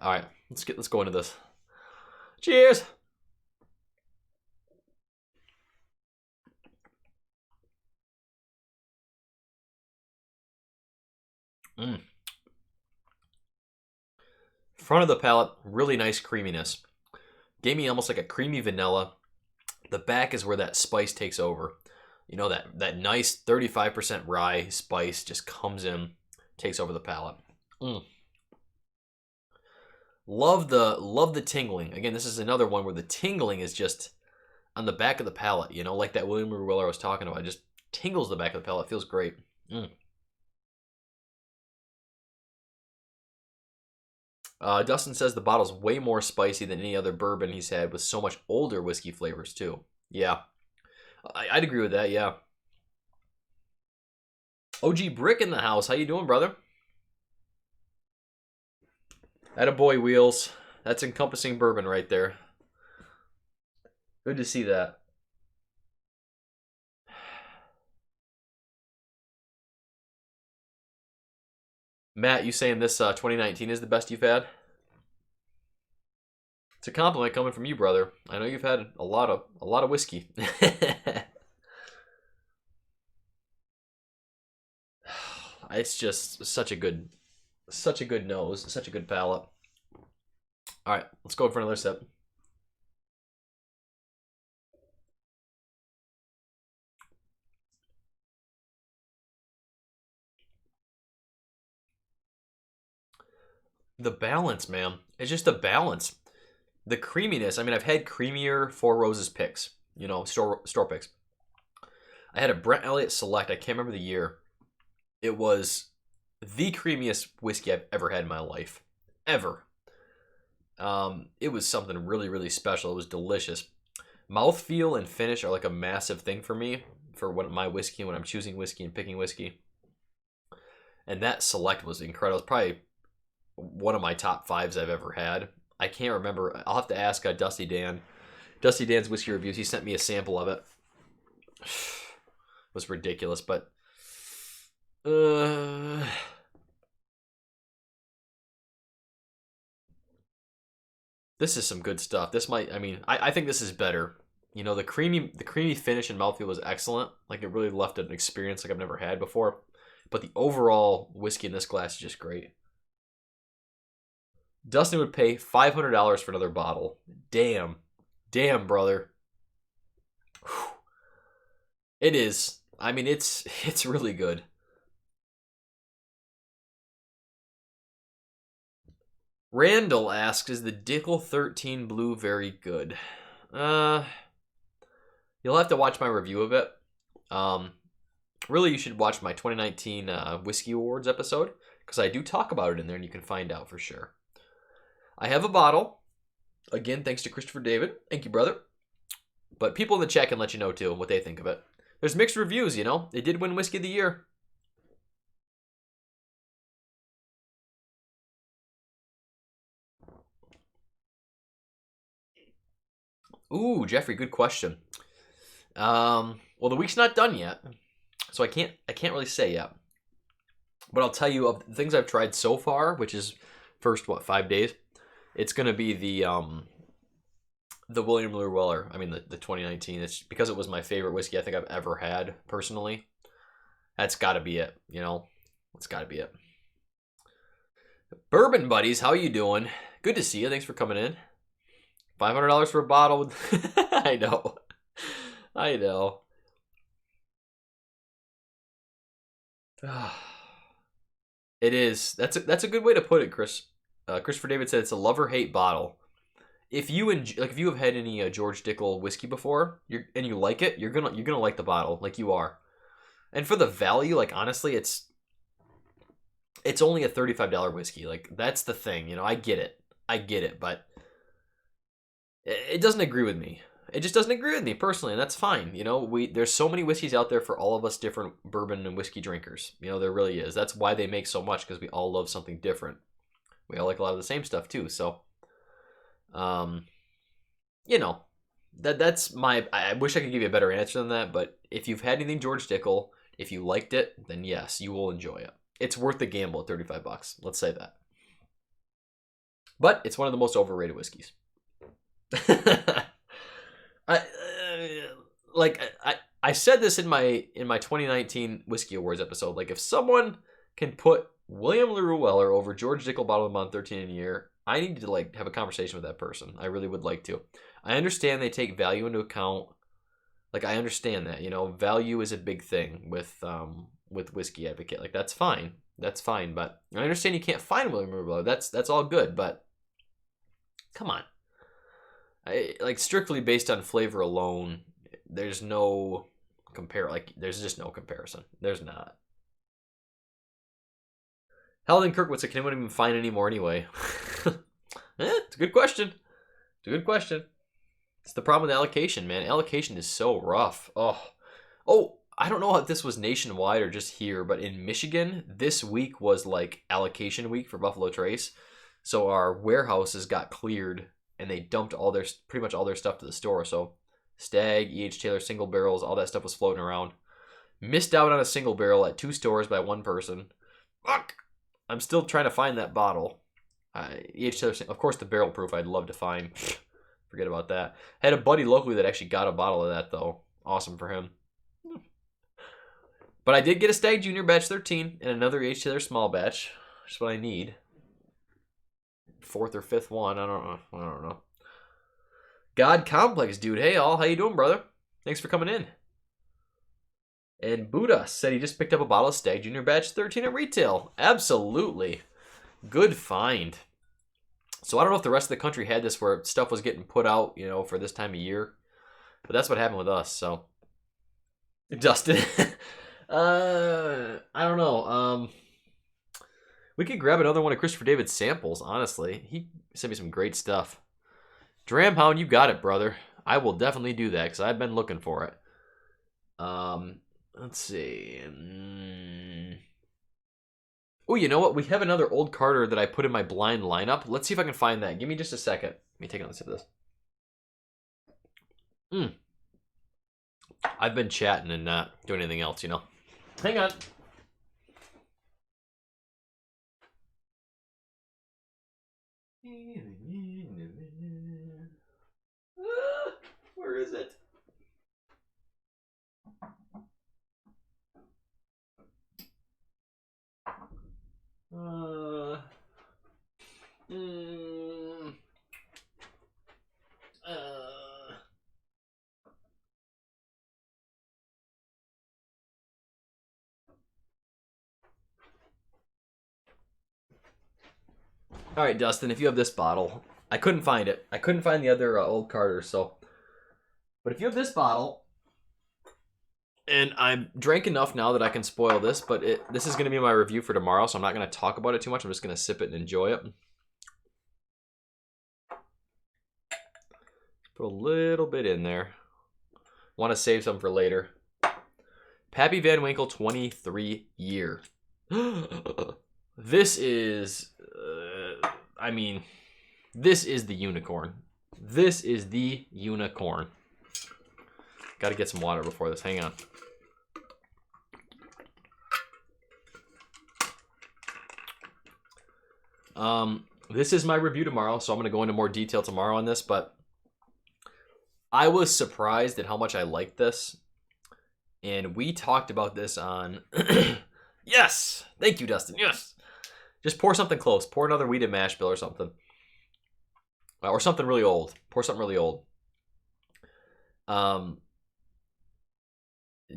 B: All right, let's go into this. Cheers. Front of the palate, really nice creaminess. Gave me almost like a creamy vanilla. The back is where that spice takes over. You know, that nice 35% rye spice just comes in, takes over the palate. Love the tingling. Again, this is another one where the tingling is just on the back of the palate, you know, like that LaRue Weller I was talking about. It just tingles the back of the palate. It feels great. Dustin says the bottle's way more spicy than any other bourbon he's had, with so much older whiskey flavors too. Yeah, I'd agree with that. Yeah. OG Brick in the house. How you doing, brother? Attaboy, Wheels. That's encompassing bourbon right there. Good to see that. Matt, you saying this 2019 is the best you've had? It's a compliment coming from you, brother. I know you've had a lot of whiskey. It's just such a good nose, such a good palate. All right, let's go for another sip. The balance, man. It's just the balance. The creaminess. I mean, I've had creamier Four Roses picks, you know, store picks. I had a Brent Elliott Select. I can't remember the year. It was the creamiest whiskey I've ever had in my life. Ever. It was something really, really special. It was delicious. Mouthfeel and finish are like a massive thing for me for my whiskey when I'm choosing whiskey and picking whiskey. And that Select was incredible. It's probably one of my top fives I've ever had. I can't remember. I'll have to ask Dusty Dan. Dusty Dan's Whiskey Reviews. He sent me a sample of it. It was ridiculous, but this is some good stuff. This might, I mean, I think this is better. You know, the creamy finish and mouthfeel was excellent. Like, it really left an experience like I've never had before. But the overall whiskey in this glass is just great. Dustin would pay $500 for another bottle. Damn, brother. Whew. It is. I mean, it's really good. Randall asks, is the Dickel 13 Blue very good? You'll have to watch my review of it. Really, you should watch my 2019 Whiskey Awards episode, because I do talk about it in there, and you can find out for sure. I have a bottle. Again, thanks to Christopher David. Thank you, brother. But people in the chat can let you know, too, what they think of it. There's mixed reviews, you know. It did win Whiskey of the Year. Ooh, Jeffrey, good question. Well, the week's not done yet, so I can't really say yet. But I'll tell you of the things I've tried so far, which is first 5 days. It's gonna be the LaRue Weller. I mean the 2019. It's because it was my favorite whiskey I think I've ever had personally. That's got to be it. You know, that's got to be it. Bourbon buddies, how you doing? Good to see you. Thanks for coming in. $500 for a bottle. I know. It is. That's a good way to put it, Chris. Christopher David said it's a love or hate bottle. If you have had any George Dickel whiskey before, and you like it, you're gonna like the bottle, like you are. And for the value, like honestly, it's only a $35 whiskey. Like, that's the thing, you know. I get it, but it doesn't agree with me. it just doesn't agree with me personally, and that's fine. You know, there's so many whiskeys out there for all of us different bourbon and whiskey drinkers. You know, there really is. That's why they make so much, because we all love something different. We all like a lot of the same stuff too. So, you know, that's my. I wish I could give you a better answer than that, but if you've had anything George Dickel, if you liked it, then yes, you will enjoy it. It's worth the gamble at $35. Let's say that. But it's one of the most overrated whiskeys. I said this in my 2019 Whiskey Awards episode. Like, if someone can put William LaRue Weller over George Dickel Bottle of the Month 13 in a year, I need to like have a conversation with that person. I really would like to. I understand they take value into account. Like, I understand that, you know, value is a big thing with Whiskey Advocate. Like, that's fine. That's fine. But I understand you can't find William LaRue Weller. That's all good. But come on. Like, strictly based on flavor alone, there's no there's just no comparison. There's not. Halden Kirkwitz, can anyone even find any more anyway? It's a good question. It's a good question. It's the problem with allocation, man. Allocation is so rough. Oh, I don't know if this was nationwide or just here, but in Michigan, this week was like allocation week for Buffalo Trace. So our warehouses got cleared and they dumped pretty much all their stuff to the store. So Stag, E.H. Taylor single barrels, all that stuff was floating around. Missed out on a single barrel at 2 stores by one person. Fuck! I'm still trying to find that bottle. E.H. Taylor, of course, the barrel proof I'd love to find. Forget about that. Had a buddy locally that actually got a bottle of that, though. Awesome for him. But I did get a Stag Junior batch 13 and another E.H. Taylor small batch. Just what I need. 4th or 5th one. I don't know. God Complex, dude. Hey, all. How you doing, brother? Thanks for coming in. And Buddha said he just picked up a bottle of Stag Junior batch 13 at retail. Absolutely. Good find. So I don't know if the rest of the country had this where stuff was getting put out, you know, for this time of year. But that's what happened with us, so. Dustin. I don't know. We could grab another one of Christopher David's samples, honestly. He sent me some great stuff. Dramhound, you got it, brother. I will definitely do that because I've been looking for it. Let's see. Oh, you know what? We have another old Carter that I put in my blind lineup. Let's see if I can find that. Give me just a second. Let me take another sip of this. I've been chatting and not doing anything else, you know. Hang on. Where is it? All right, Dustin, if you have this bottle, I couldn't find it. I couldn't find the other old Carter, so. But if you have this bottle, and I'm drank enough now that I can spoil this, but this is going to be my review for tomorrow, so I'm not going to talk about it too much. I'm just going to sip it and enjoy it. Put a little bit in there. Want to save some for later. Pappy Van Winkle 23 year. This is, this is the unicorn. This is the unicorn. Got to get some water before this. Hang on. This is my review tomorrow, so I'm going to go into more detail tomorrow on this, but I was surprised at how much I liked this. And we talked about this on... Yes! Thank you, Dustin. Yes! Just pour something close. Pour another wheated mash bill or something. Or something really old. Pour something really old.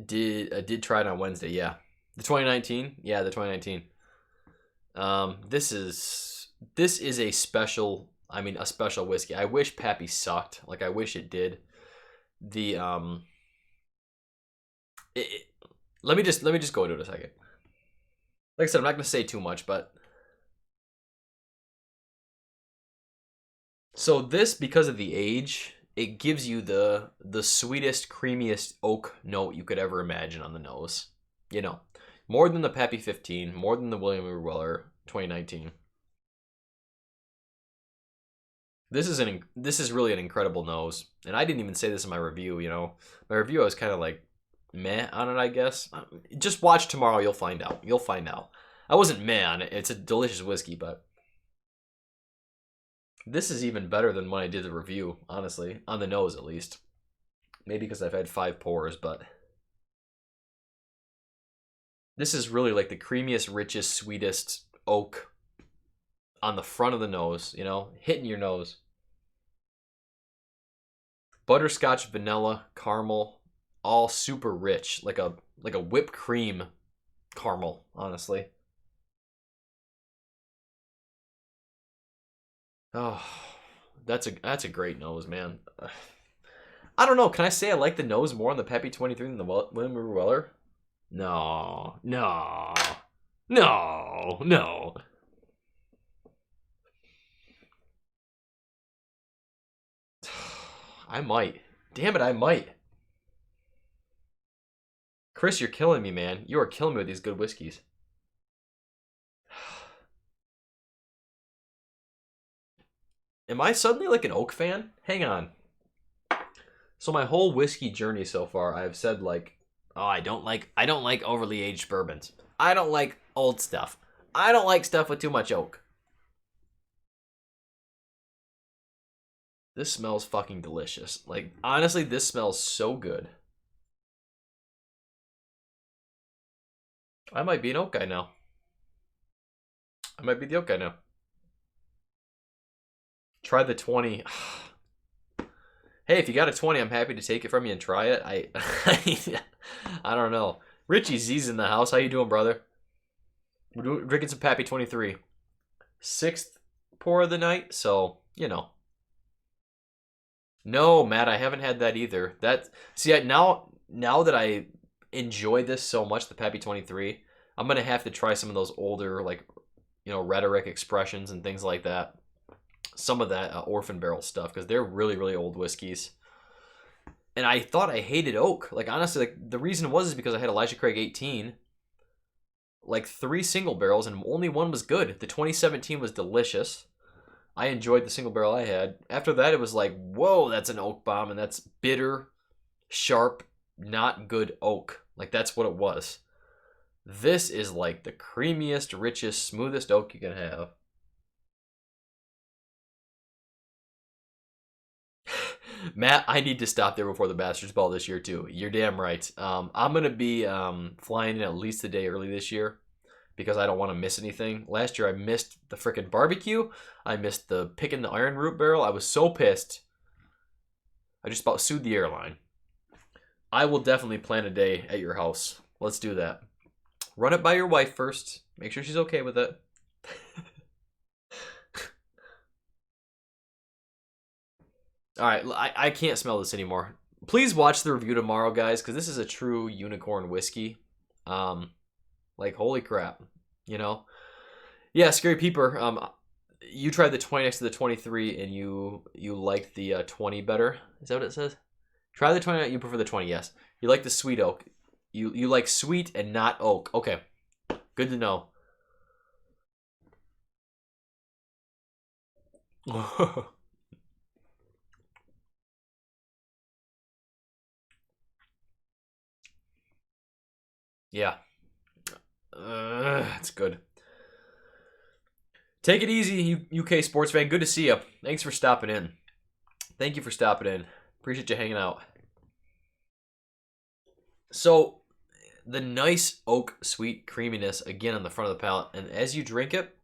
B: Did try it on Wednesday, yeah. The 2019? Yeah, the 2019. This is a special, a special whiskey. I wish Pappy sucked. Like, I wish it did. Let me just go into it a second. Like I said, I'm not going to say too much, but so this, because of the age, it gives you the sweetest, creamiest oak note you could ever imagine on the nose. You know, more than the Pappy 15, more than the LaRue Weller 2019. This is really an incredible nose, and I didn't even say this in my review. You know, my review I was kind of like meh on it, I guess. Just watch tomorrow, you'll find out. You'll find out. I wasn't meh on it. It's a delicious whiskey, but this is even better than when I did the review, honestly, on the nose at least. Maybe because I've had 5 pours, but this is really like the creamiest, richest, sweetest oak on the front of the nose, you know, hitting your nose. Butterscotch, vanilla, caramel, all super rich, like a whipped cream caramel, honestly. Oh, that's a great nose, man. I don't know. Can I say I like the nose more on the Pappy 23 than the LaRue Weller? No, no, no, no. I might. Damn it, I might. Chris, you're killing me, man. You are killing me with these good whiskeys. Am I suddenly like an oak fan? Hang on. So my whole whiskey journey so far, I've said like, oh, I don't like overly aged bourbons. I don't like old stuff. I don't like stuff with too much oak. This smells fucking delicious. Like, honestly, this smells so good. I might be an oak guy now. I might be the oak guy now. Try the 20. Hey, if you got a 20, I'm happy to take it from you and try it. I don't know. Richie Z's in the house. How you doing, brother? We're drinking some Pappy 23. 6th pour of the night, so, you know. No, Matt, I haven't had that either. Now that I enjoy this so much, the Pappy 23, I'm going to have to try some of those older, like, you know, rhetoric expressions and things like that. Some of that Orphan Barrel stuff, because they're really, really old whiskeys. And I thought I hated oak. Like, honestly, like, the reason was because I had Elijah Craig 18, like 3 single barrels, and only one was good. The 2017 was delicious. I enjoyed the single barrel I had. After that, it was like, whoa, that's an oak bomb, and that's bitter, sharp, not good oak. Like, that's what it was. This is like the creamiest, richest, smoothest oak you can have. Matt, I need to stop there before the Bastards Ball this year, too. You're damn right. I'm going to be flying in at least a day early this year because I don't want to miss anything. Last year, I missed the frickin' barbecue. I missed the picking the iron root barrel. I was so pissed. I just about sued the airline. I will definitely plan a day at your house. Let's do that. Run it by your wife first. Make sure she's okay with it. All right, I can't smell this anymore. Please watch the review tomorrow, guys, because this is a true unicorn whiskey. Like, holy crap, you know? Yeah, Scary Peeper, you tried the 20 next to the 23, and you liked the 20 better. Is that what it says? Try the 20, you prefer the 20, yes. You like the sweet oak. You like sweet and not oak. Okay, good to know. Yeah. It's good. Take it easy, UK sports fan. Good to see you. Thanks for stopping in. Thank you for stopping in. Appreciate you hanging out. So, the nice oak sweet creaminess again on the front of the palate, and as you drink it,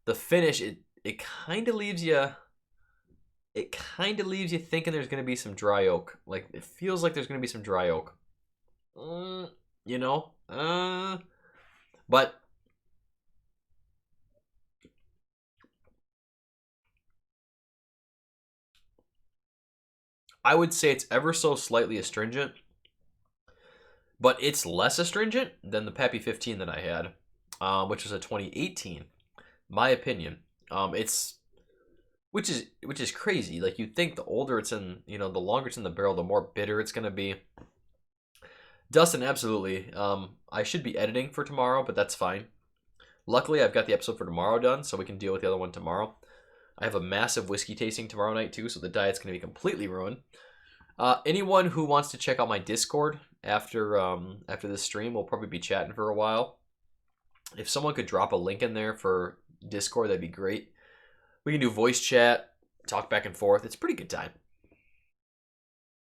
B: the finish it kind of leaves you. It kind of leaves you thinking there's going to be some dry oak. Like, it feels like there's going to be some dry oak. You know? But I would say it's ever so slightly astringent. But it's less astringent than the Pappy 15 that I had, which was a 2018. My opinion. Which which is crazy. Like, you'd think the older it's in, you know, the longer it's in the barrel, the more bitter it's gonna be. Dustin, absolutely. I should be editing for tomorrow, but that's fine. Luckily, I've got the episode for tomorrow done, so we can deal with the other one tomorrow. I have a massive whiskey tasting tomorrow night too, so the diet's gonna be completely ruined. Anyone who wants to check out my Discord after this stream, we'll probably be chatting for a while. If someone could drop a link in there for Discord, that'd be great. We can do voice chat, talk back and forth. It's a pretty good time.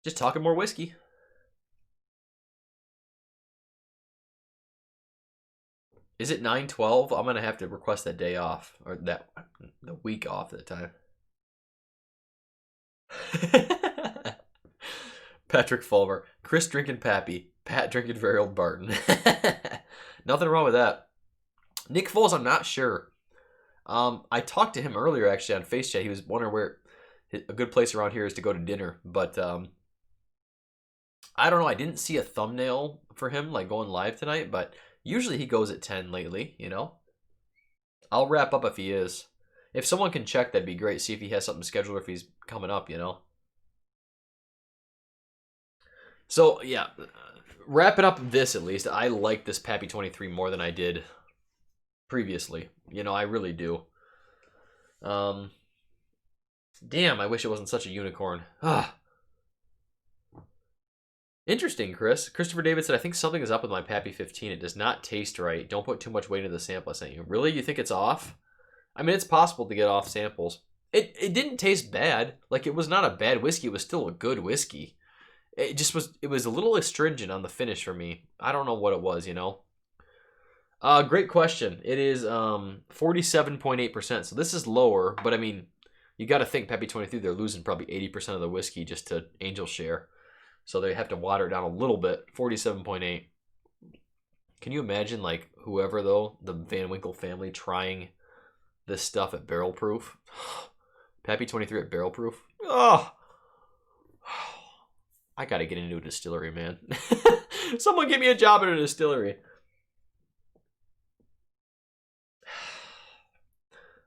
B: Just talking more whiskey. Is it 9/12? I'm gonna have to request that day off, or the week off at the time. Patrick Fulmer, Chris drinking Pappy, Pat drinking very old Barton. Nothing wrong with that. Nick Foles, I'm not sure. I talked to him earlier actually on Face Chat. He was wondering where a good place around here is to go to dinner, but I don't know. I didn't see a thumbnail for him like going live tonight, but usually he goes at 10 lately, you know. I'll wrap up if he is. If someone can check, that'd be great. See if he has something scheduled or if he's coming up, you know. So, yeah. Wrapping up this, at least, I like this Pappy 23 more than I did previously. You know, I really do. Damn, I wish it wasn't such a unicorn. Ah. Interesting, Chris. Christopher David said, I think something is up with my Pappy 15. It does not taste right. Don't put too much weight into the sample I sent you. Really? You think it's off? I mean, it's possible to get off samples. It didn't taste bad. Like, it was not a bad whiskey. It was still a good whiskey. It was a little astringent on the finish for me. I don't know what it was, you know. Great question. It is 47.8%. So this is lower, but I mean, you got to think Pappy 23, they're losing probably 80% of the whiskey just to Angel Share. So they have to water it down a little bit. 47.8. Can you imagine, like, whoever, though, the Van Winkle family trying this stuff at barrel proof? Pappy 23 at barrel proof? Oh! I gotta get into a distillery, man. Someone give me a job at a distillery.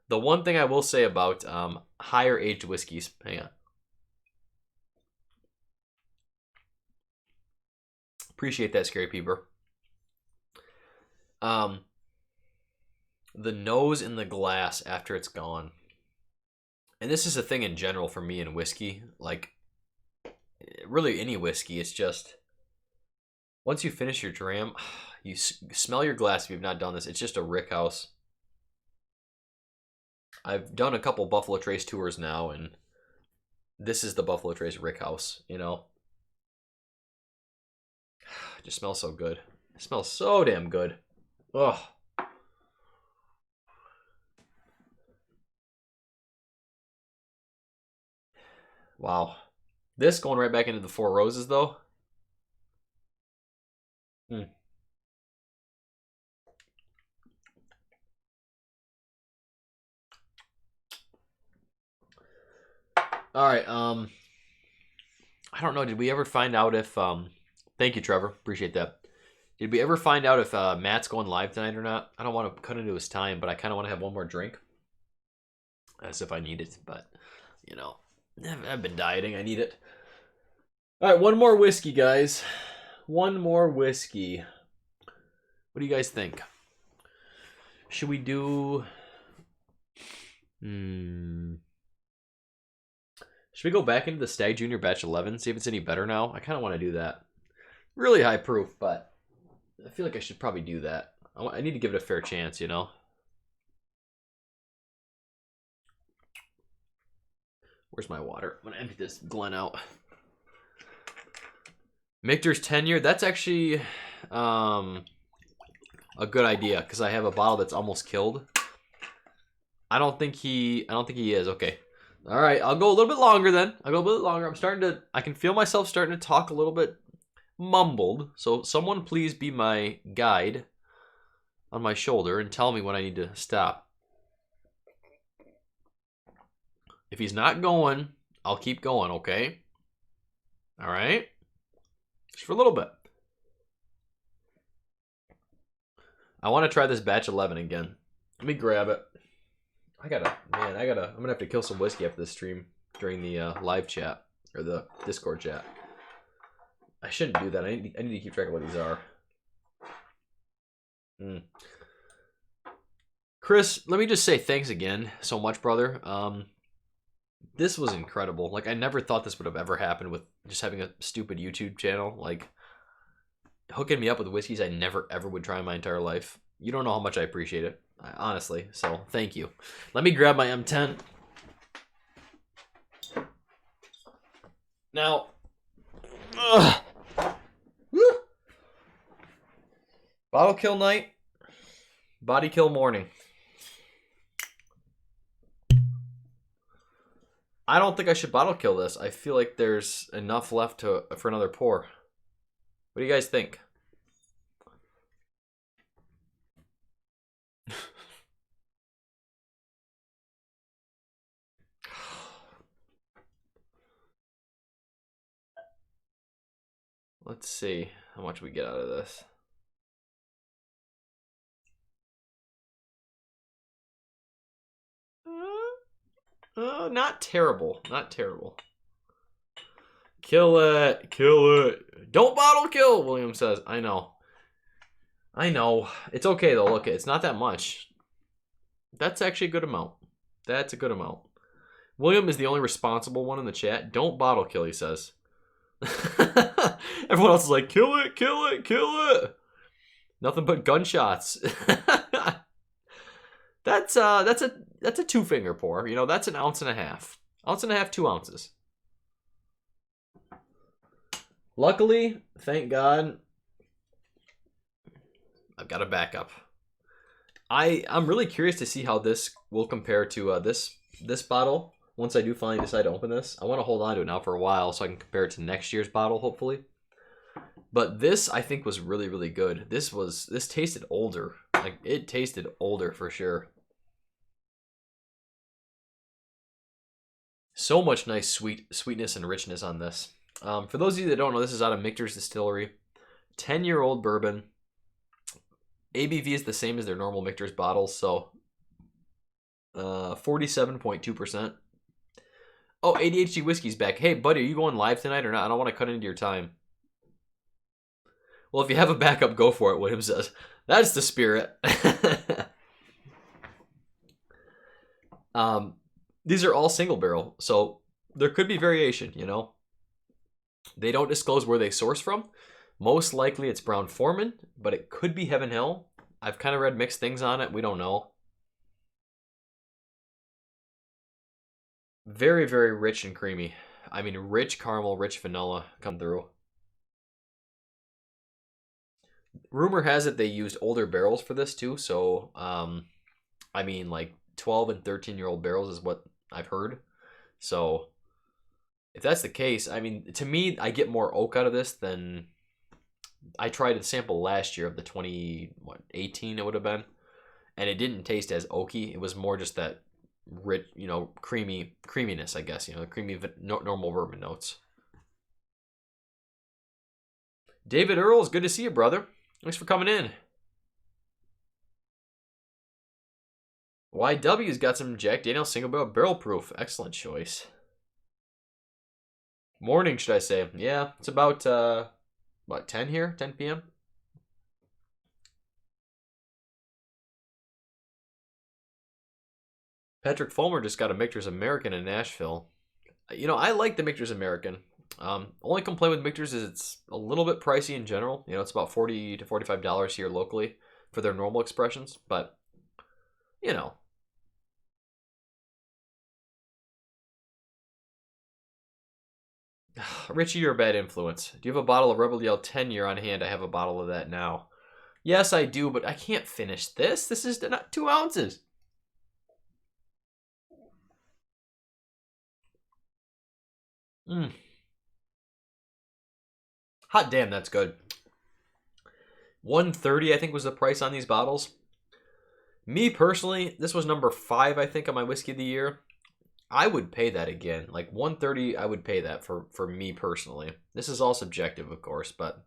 B: The one thing I will say about higher aged whiskeys, hang on. Appreciate that, Scary Peeper. The nose in the glass after it's gone. And this is a thing in general for me in whiskey. Like, really any whiskey, it's just, once you finish your dram, you smell your glass if you've not done this. It's just a rickhouse. I've done a couple Buffalo Trace tours now, and this is the Buffalo Trace rickhouse, you know. It just smells so good. It smells so damn good. Ugh. Wow. This going right back into the Four Roses, though. All right. I don't know. Did we ever find out if thank you, Trevor. Appreciate that. Did we ever find out if Matt's going live tonight or not? I don't want to cut into his time, but I kind of want to have one more drink. As if I need it, but you know, I've been dieting. I need it. All right, one more whiskey, guys. One more whiskey. What do you guys think? Should we do? Should we go back into the Stag Junior Batch 11, see if it's any better now? I kind of want to do that. Really high proof, but I feel like I should probably do that. I need to give it a fair chance, you know? Where's my water? I'm going to empty this Glen out. Michter's 10-year. That's actually a good idea, because I have a bottle that's almost killed. I don't think he is. Okay. All right, I'll go a little bit longer then. I'll go a little bit longer. I can feel myself starting to talk a little bit mumbled. So someone please be my guide on my shoulder and tell me when I need to stop. If he's not going, I'll keep going, okay? All right? Just for a little bit. I want to try this batch 11 again. Let me grab it. I'm gonna have to kill some whiskey after this stream during the live chat or the Discord chat. I shouldn't do that. I need to keep track of what these are. Chris, let me just say thanks again so much, brother. This was incredible. Like, I never thought this would have ever happened with just having a stupid YouTube channel. Like, hooking me up with whiskeys I never ever would try in my entire life. You don't know how much I appreciate it, honestly. So, thank you. Let me grab my M10. Now, bottle kill night, body kill morning. I don't think I should bottle kill this. I feel like there's enough left for another pour. What do you guys think? Let's see how much we get out of this. Not terrible. Not terrible. Kill it. Kill it. Don't bottle kill, William says. I know. I know. It's okay, though. Look, it's not that much. That's actually a good amount. That's a good amount. William is the only responsible one in the chat. Don't bottle kill, he says. Everyone else is like, kill it, kill it, kill it. Nothing but gunshots. That's a 2-finger pour. You know, that's an ounce and a half. Ounce and a half, 2 ounces. Luckily, thank God, I've got a backup. I'm really curious to see how this will compare to this bottle. Once I do finally decide to open this, I want to hold on to it now for a while so I can compare it to next year's bottle, hopefully. But this, I think, was really, really good. This tasted older. Like, it tasted older for sure. So much nice sweetness and richness on this. For those of you that don't know, this is out of Michter's Distillery. 10-year-old bourbon. ABV is the same as their normal Michter's bottles, so 47.2%. Oh, ADHD Whiskey's back. Hey, buddy, are you going live tonight or not? I don't want to cut into your time. Well, if you have a backup, go for it, William says. That's the spirit. These are all single barrel, so there could be variation, you know. They don't disclose where they source from. Most likely it's Brown-Forman, but it could be Heaven Hill. I've kind of read mixed things on it. We don't know. Very, very rich and creamy. I mean, rich caramel, rich vanilla come through. Rumor has it they used older barrels for this too, so I mean, like 12 and 13-year-old barrels is what I've heard. So if that's the case, I mean, to me, I get more oak out of this than I tried a sample last year of the 2018 it would have been, and it didn't taste as oaky. It was more just that rich, you know, creaminess, I guess, you know, creamy normal bourbon notes. David Earls, good to see you, brother. Thanks for coming in. YW's got some Jack Daniel's single barrel proof. Excellent choice. Morning, should I say? Yeah, it's about what, 10 here? 10 p.m. Patrick Fulmer just got a Michter's American in Nashville. You know, I like the Michter's American. Only complaint with Michter's is it's a little bit pricey in general. You know, it's about $40 to $45 here locally for their normal expressions, but you know. Richie, you're a bad influence. Do you have a bottle of Rebel Yell 10-year on hand? I have a bottle of that now. Yes, I do, but I can't finish this. This is not 2 ounces. Hot damn, that's good. $130, I think, was the price on these bottles. Me personally, this was number 5, I think, on my whiskey of the year. I would pay that again. Like $130, I would pay that for me personally. This is all subjective, of course, but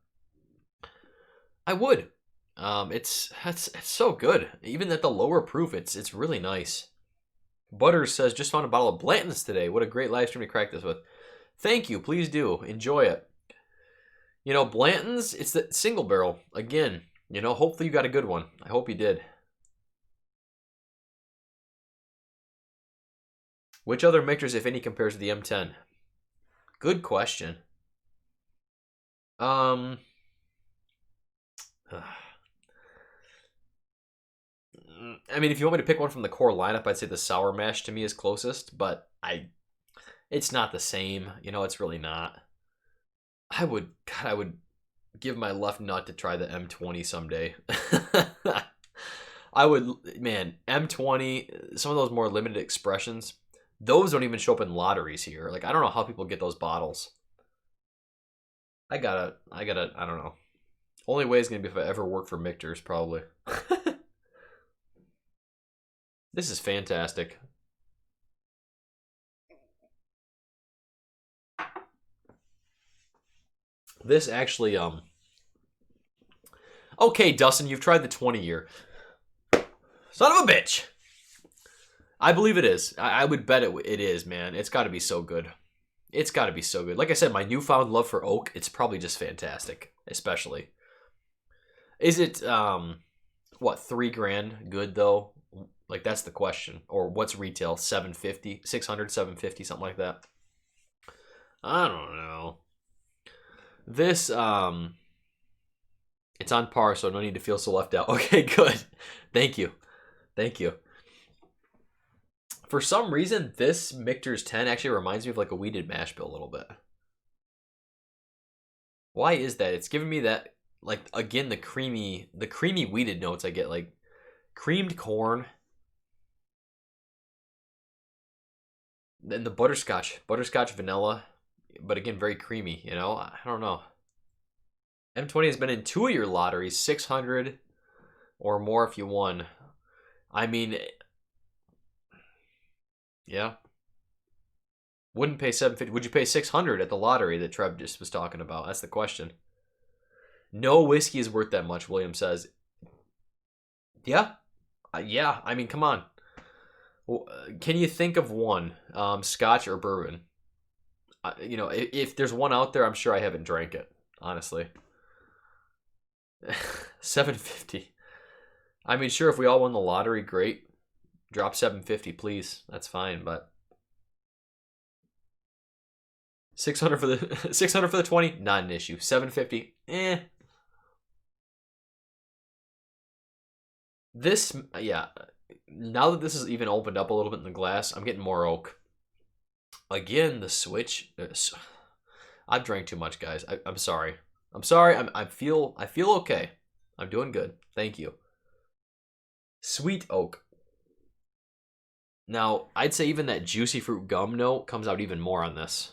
B: I would. It's so good. Even at the lower proof, it's really nice. Butters says, just found a bottle of Blanton's today. What a great live stream to crack this with. Thank you. Please do. Enjoy it. You know, Blanton's, it's the single barrel. Again, you know, hopefully you got a good one. I hope you did. Which other Michters, if any, compares to the M10? Good question. I mean, if you want me to pick one from the core lineup, I'd say the Sour Mash to me is closest, but it's not the same. You know, it's really not. I would give my left nut to try the M20 someday. I would, man, M20, some of those more limited expressions, those don't even show up in lotteries here. Like, I don't know how people get those bottles. I don't know. Only way is going to be if I ever work for Michter's, probably. This is fantastic. This actually, okay, Dustin, you've tried the 20-year. Son of a bitch! I believe it is. I would bet it is, man. It's got to be so good. It's got to be so good. Like I said, my newfound love for oak, it's probably just fantastic, especially. Is it, what, $3,000 good, though? Like, that's the question. Or what's retail? $750? $600, $750, something like that. I don't know. This, it's on par, so no need to feel so left out. Okay, good. Thank you. Thank you. For some reason, this Michter's 10 actually reminds me of like a weeded mash bill a little bit. Why is that? It's giving me that, like, again, the creamy weeded notes I get, like creamed corn. Then the butterscotch vanilla, but again, very creamy, you know? I don't know. M20 has been in 2 of your lotteries, 600 or more if you won. I mean, yeah. Wouldn't pay $750. Would you pay $600 at the lottery that Trev just was talking about? That's the question. No whiskey is worth that much, William says. Yeah. Yeah, I mean, come on. Can you think of one? Scotch or bourbon? You know, if there's one out there, I'm sure I haven't drank it, honestly. $750. I mean, sure, if we all won the lottery, great. Drop $750, please. That's fine, but $600 for the $600 for the 20, not an issue. $750, eh. This, yeah. Now that this is even opened up a little bit in the glass, I'm getting more oak. Again, the switch. I've drank too much, guys. I'm sorry. I'm sorry. I feel okay. I'm doing good. Thank you. Sweet oak. Now, I'd say even that juicy fruit gum note comes out even more on this.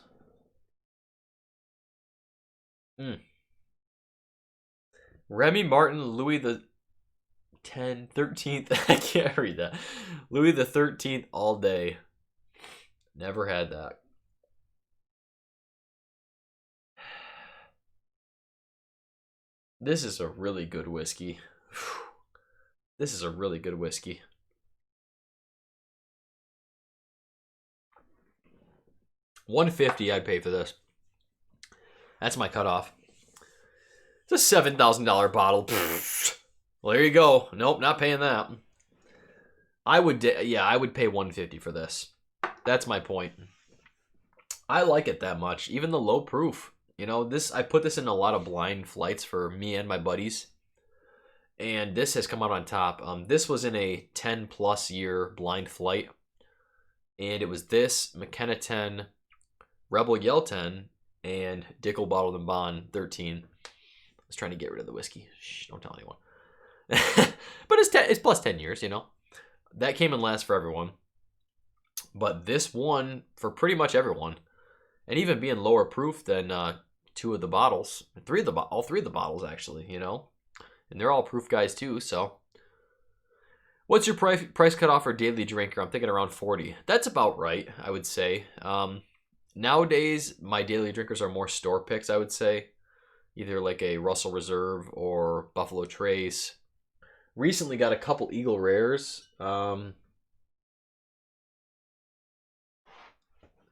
B: Remy Martin, Louis the 13th. I can't read that. Louis the 13th all day. Never had that. This is a really good whiskey. This is a really good whiskey. $150 I'd pay for this. That's my cutoff. It's a $7,000 bottle. Well, there you go. Nope, not paying that. I would pay $150 for this. That's my point. I like it that much. Even the low proof. You know, I put this in a lot of blind flights for me and my buddies. And this has come out on top. This was in a 10+ year blind flight. And it was this, McKenna 10, Rebel Yell 10, and Dickel Bottled and Bond 13. I was trying to get rid of the whiskey. Shh, don't tell anyone. But it's plus 10 years, you know. That came in last for everyone. But this one for pretty much everyone. And even being lower proof than two of the bottles. All three of the bottles, actually, you know. And they're all proof guys, too, so. What's your price cutoff for daily drinker? I'm thinking around 40. That's about right, I would say. Nowadays, my daily drinkers are more store picks, I would say. Either like a Russell Reserve or Buffalo Trace. Recently got a couple Eagle Rares.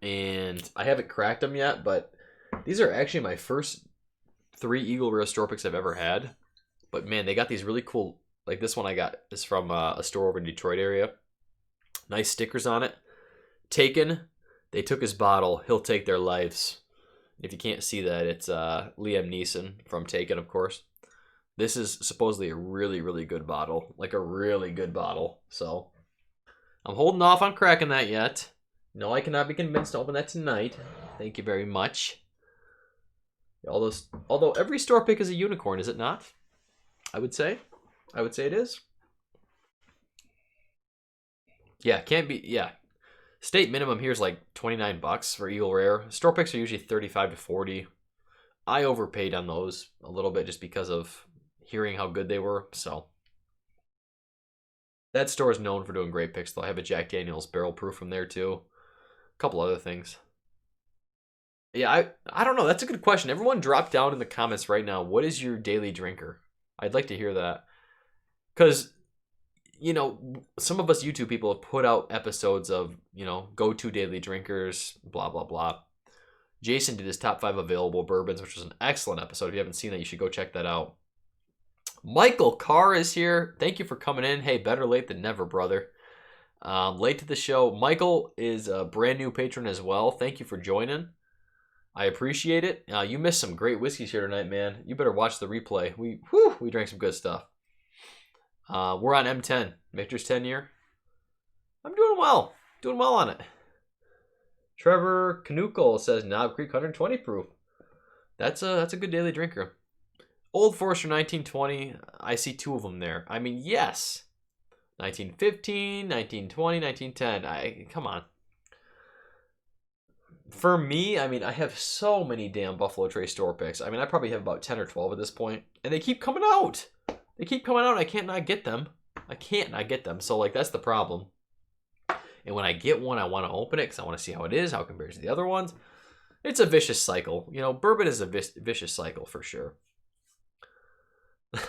B: and I haven't cracked them yet, but these are actually my first 3 Eagle Rare store picks I've ever had. But man, they got these really cool, like this one I got is from a store over in Detroit area. Nice stickers on it. Taken, they took his bottle, he'll take their lives. If you can't see that, it's Liam Neeson from Taken, of course. This is supposedly a really, really good bottle. Like a really good bottle. So, I'm holding off on cracking that yet. No, I cannot be convinced to open that tonight. Thank you very much. Although every store pick is a unicorn, is it not? I would say it is. Yeah, can't be. Yeah, state minimum here is like $29 for Eagle Rare. Store picks are usually 35 to 40. I overpaid on those a little bit just because of hearing how good they were. So that store is known for doing great picks. Though I have a Jack Daniel's barrel proof from there too. A couple other things. Yeah, I don't know. That's a good question. Everyone drop down in the comments right now. What is your daily drinker? I'd like to hear that. Because, you know, some of us YouTube people have put out episodes of, you know, go-to daily drinkers, blah, blah, blah. Jason did his top 5 available bourbons, which was an excellent episode. If you haven't seen that, you should go check that out. Michael Carr is here. Thank you for coming in. Hey, better late than never, brother. Late to the show. Michael is a brand new patron as well. Thank you for joining. I appreciate it. You missed some great whiskeys here tonight, man. You better watch the replay. We drank some good stuff. We're on M10. Michter's 10 year. I'm doing well. Doing well on it. Trevor Canuckle says Knob Creek 120 proof. That's a good daily drinker. Old Forester 1920. I see 2 of them there. I mean, yes. 1915, 1920, 1910. Come on. For me, I mean, I have so many damn Buffalo Trace store picks. I mean, I probably have about 10 or 12 at this point. And they keep coming out. They keep coming out. I can't not get them. I can't not get them. So, like, that's the problem. And when I get one, I want to open it because I want to see how it is, how it compares to the other ones. It's a vicious cycle. You know, bourbon is a vicious cycle for sure.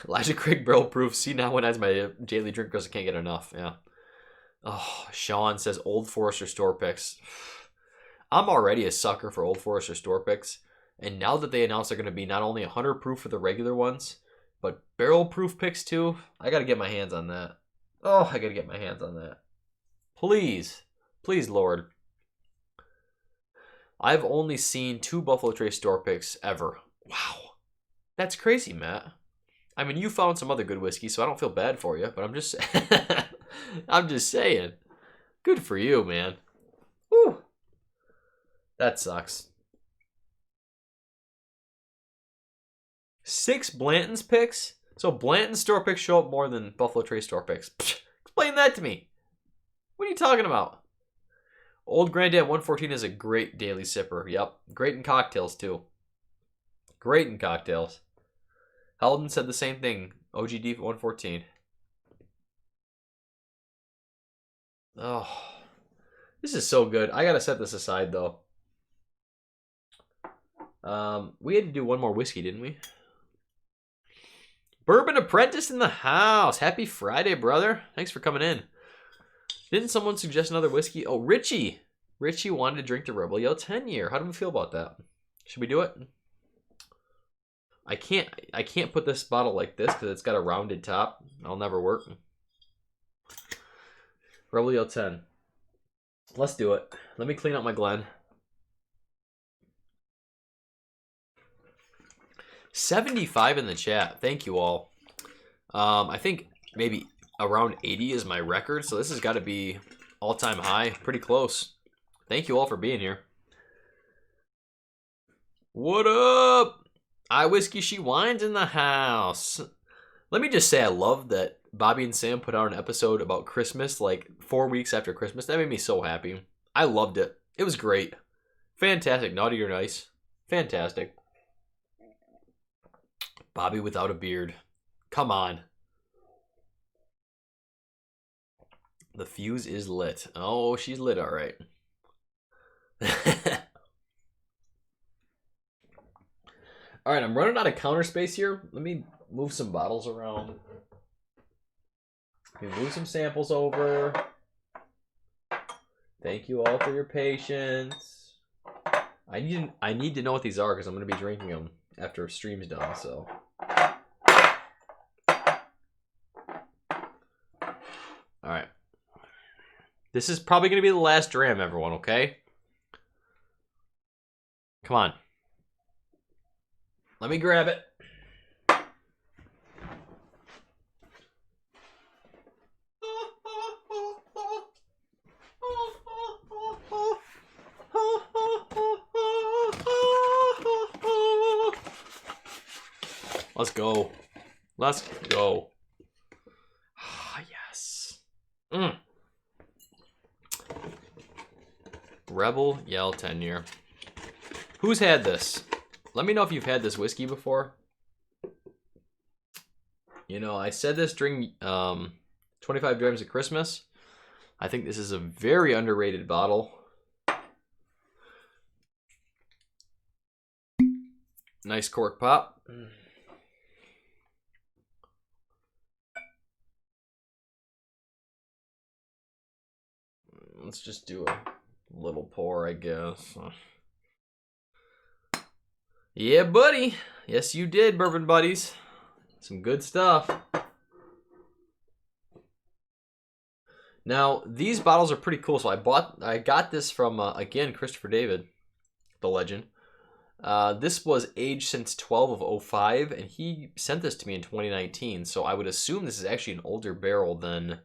B: Elijah Craig barrel proof. See, now when I my daily drink because I can't get enough. Yeah. Oh, Sean says Old Forester store picks. I'm already a sucker for Old Forester store picks. And now that they announced they're going to be not only 100 proof for the regular ones, but barrel proof picks too, I got to get my hands on that. Oh, I got to get my hands on that. Please. Please, Lord. I've only seen 2 Buffalo Trace store picks ever. Wow. That's crazy, Matt. I mean, you found some other good whiskey, so I don't feel bad for you, but I'm just I'm just saying. Good for you, man. Whew. That sucks. 6 Blanton's picks? So Blanton's store picks show up more than Buffalo Trace store picks. Pfft, explain that to me. What are you talking about? Old Granddad 114 is a great daily sipper. Yep. Great in cocktails, too. Great in cocktails. Halden said the same thing. OGD 114. Oh. This is so good. I gotta set this aside, though. We had to do one more whiskey, didn't we? Bourbon Apprentice in the house. Happy Friday, brother. Thanks for coming in. Didn't someone suggest another whiskey? Oh, Richie. Richie wanted to drink the Rebel Yell 10 year. How do we feel about that? Should we do it? I can't put this bottle like this because it's got a rounded top. I'll never work. Rebel Yell 10. Let's do it. Let me clean up my Glen. 75 in the chat. Thank you all. I think maybe around 80 is my record, so this has got to be all-time high. Pretty close. Thank you all for being here. What up? I Whiskey She Wines in the house. Let me just say I love that Bobby and Sam put out an episode about Christmas like 4 weeks after Christmas. That made me so happy. I loved it. It was great. Fantastic. Naughty or Nice. Fantastic. Bobby without a beard. Come on. The fuse is lit. Oh, she's lit all right. All right, I'm running out of counter space here. Let me move some bottles around. Let me move some samples over. Thank you all for your patience. I need to know what these are because I'm going to be drinking them after stream's done. So. All right. This is probably going to be the last dram, everyone, okay? Come on. Let me grab it. Let's go. Let's go. Ah, yes. Rebel Yell 10-year. Who's had this? Let me know if you've had this whiskey before. You know, I said this during 25 Drams at Christmas. I think this is a very underrated bottle. Nice cork pop. Let's just do a little pour, I guess. Yeah, buddy. Yes, you did, bourbon buddies. Some good stuff. Now, these bottles are pretty cool. So I got this from, again, Christopher David, the legend. This was aged since 12 of 05, and he sent this to me in 2019. So I would assume this is actually an older barrel than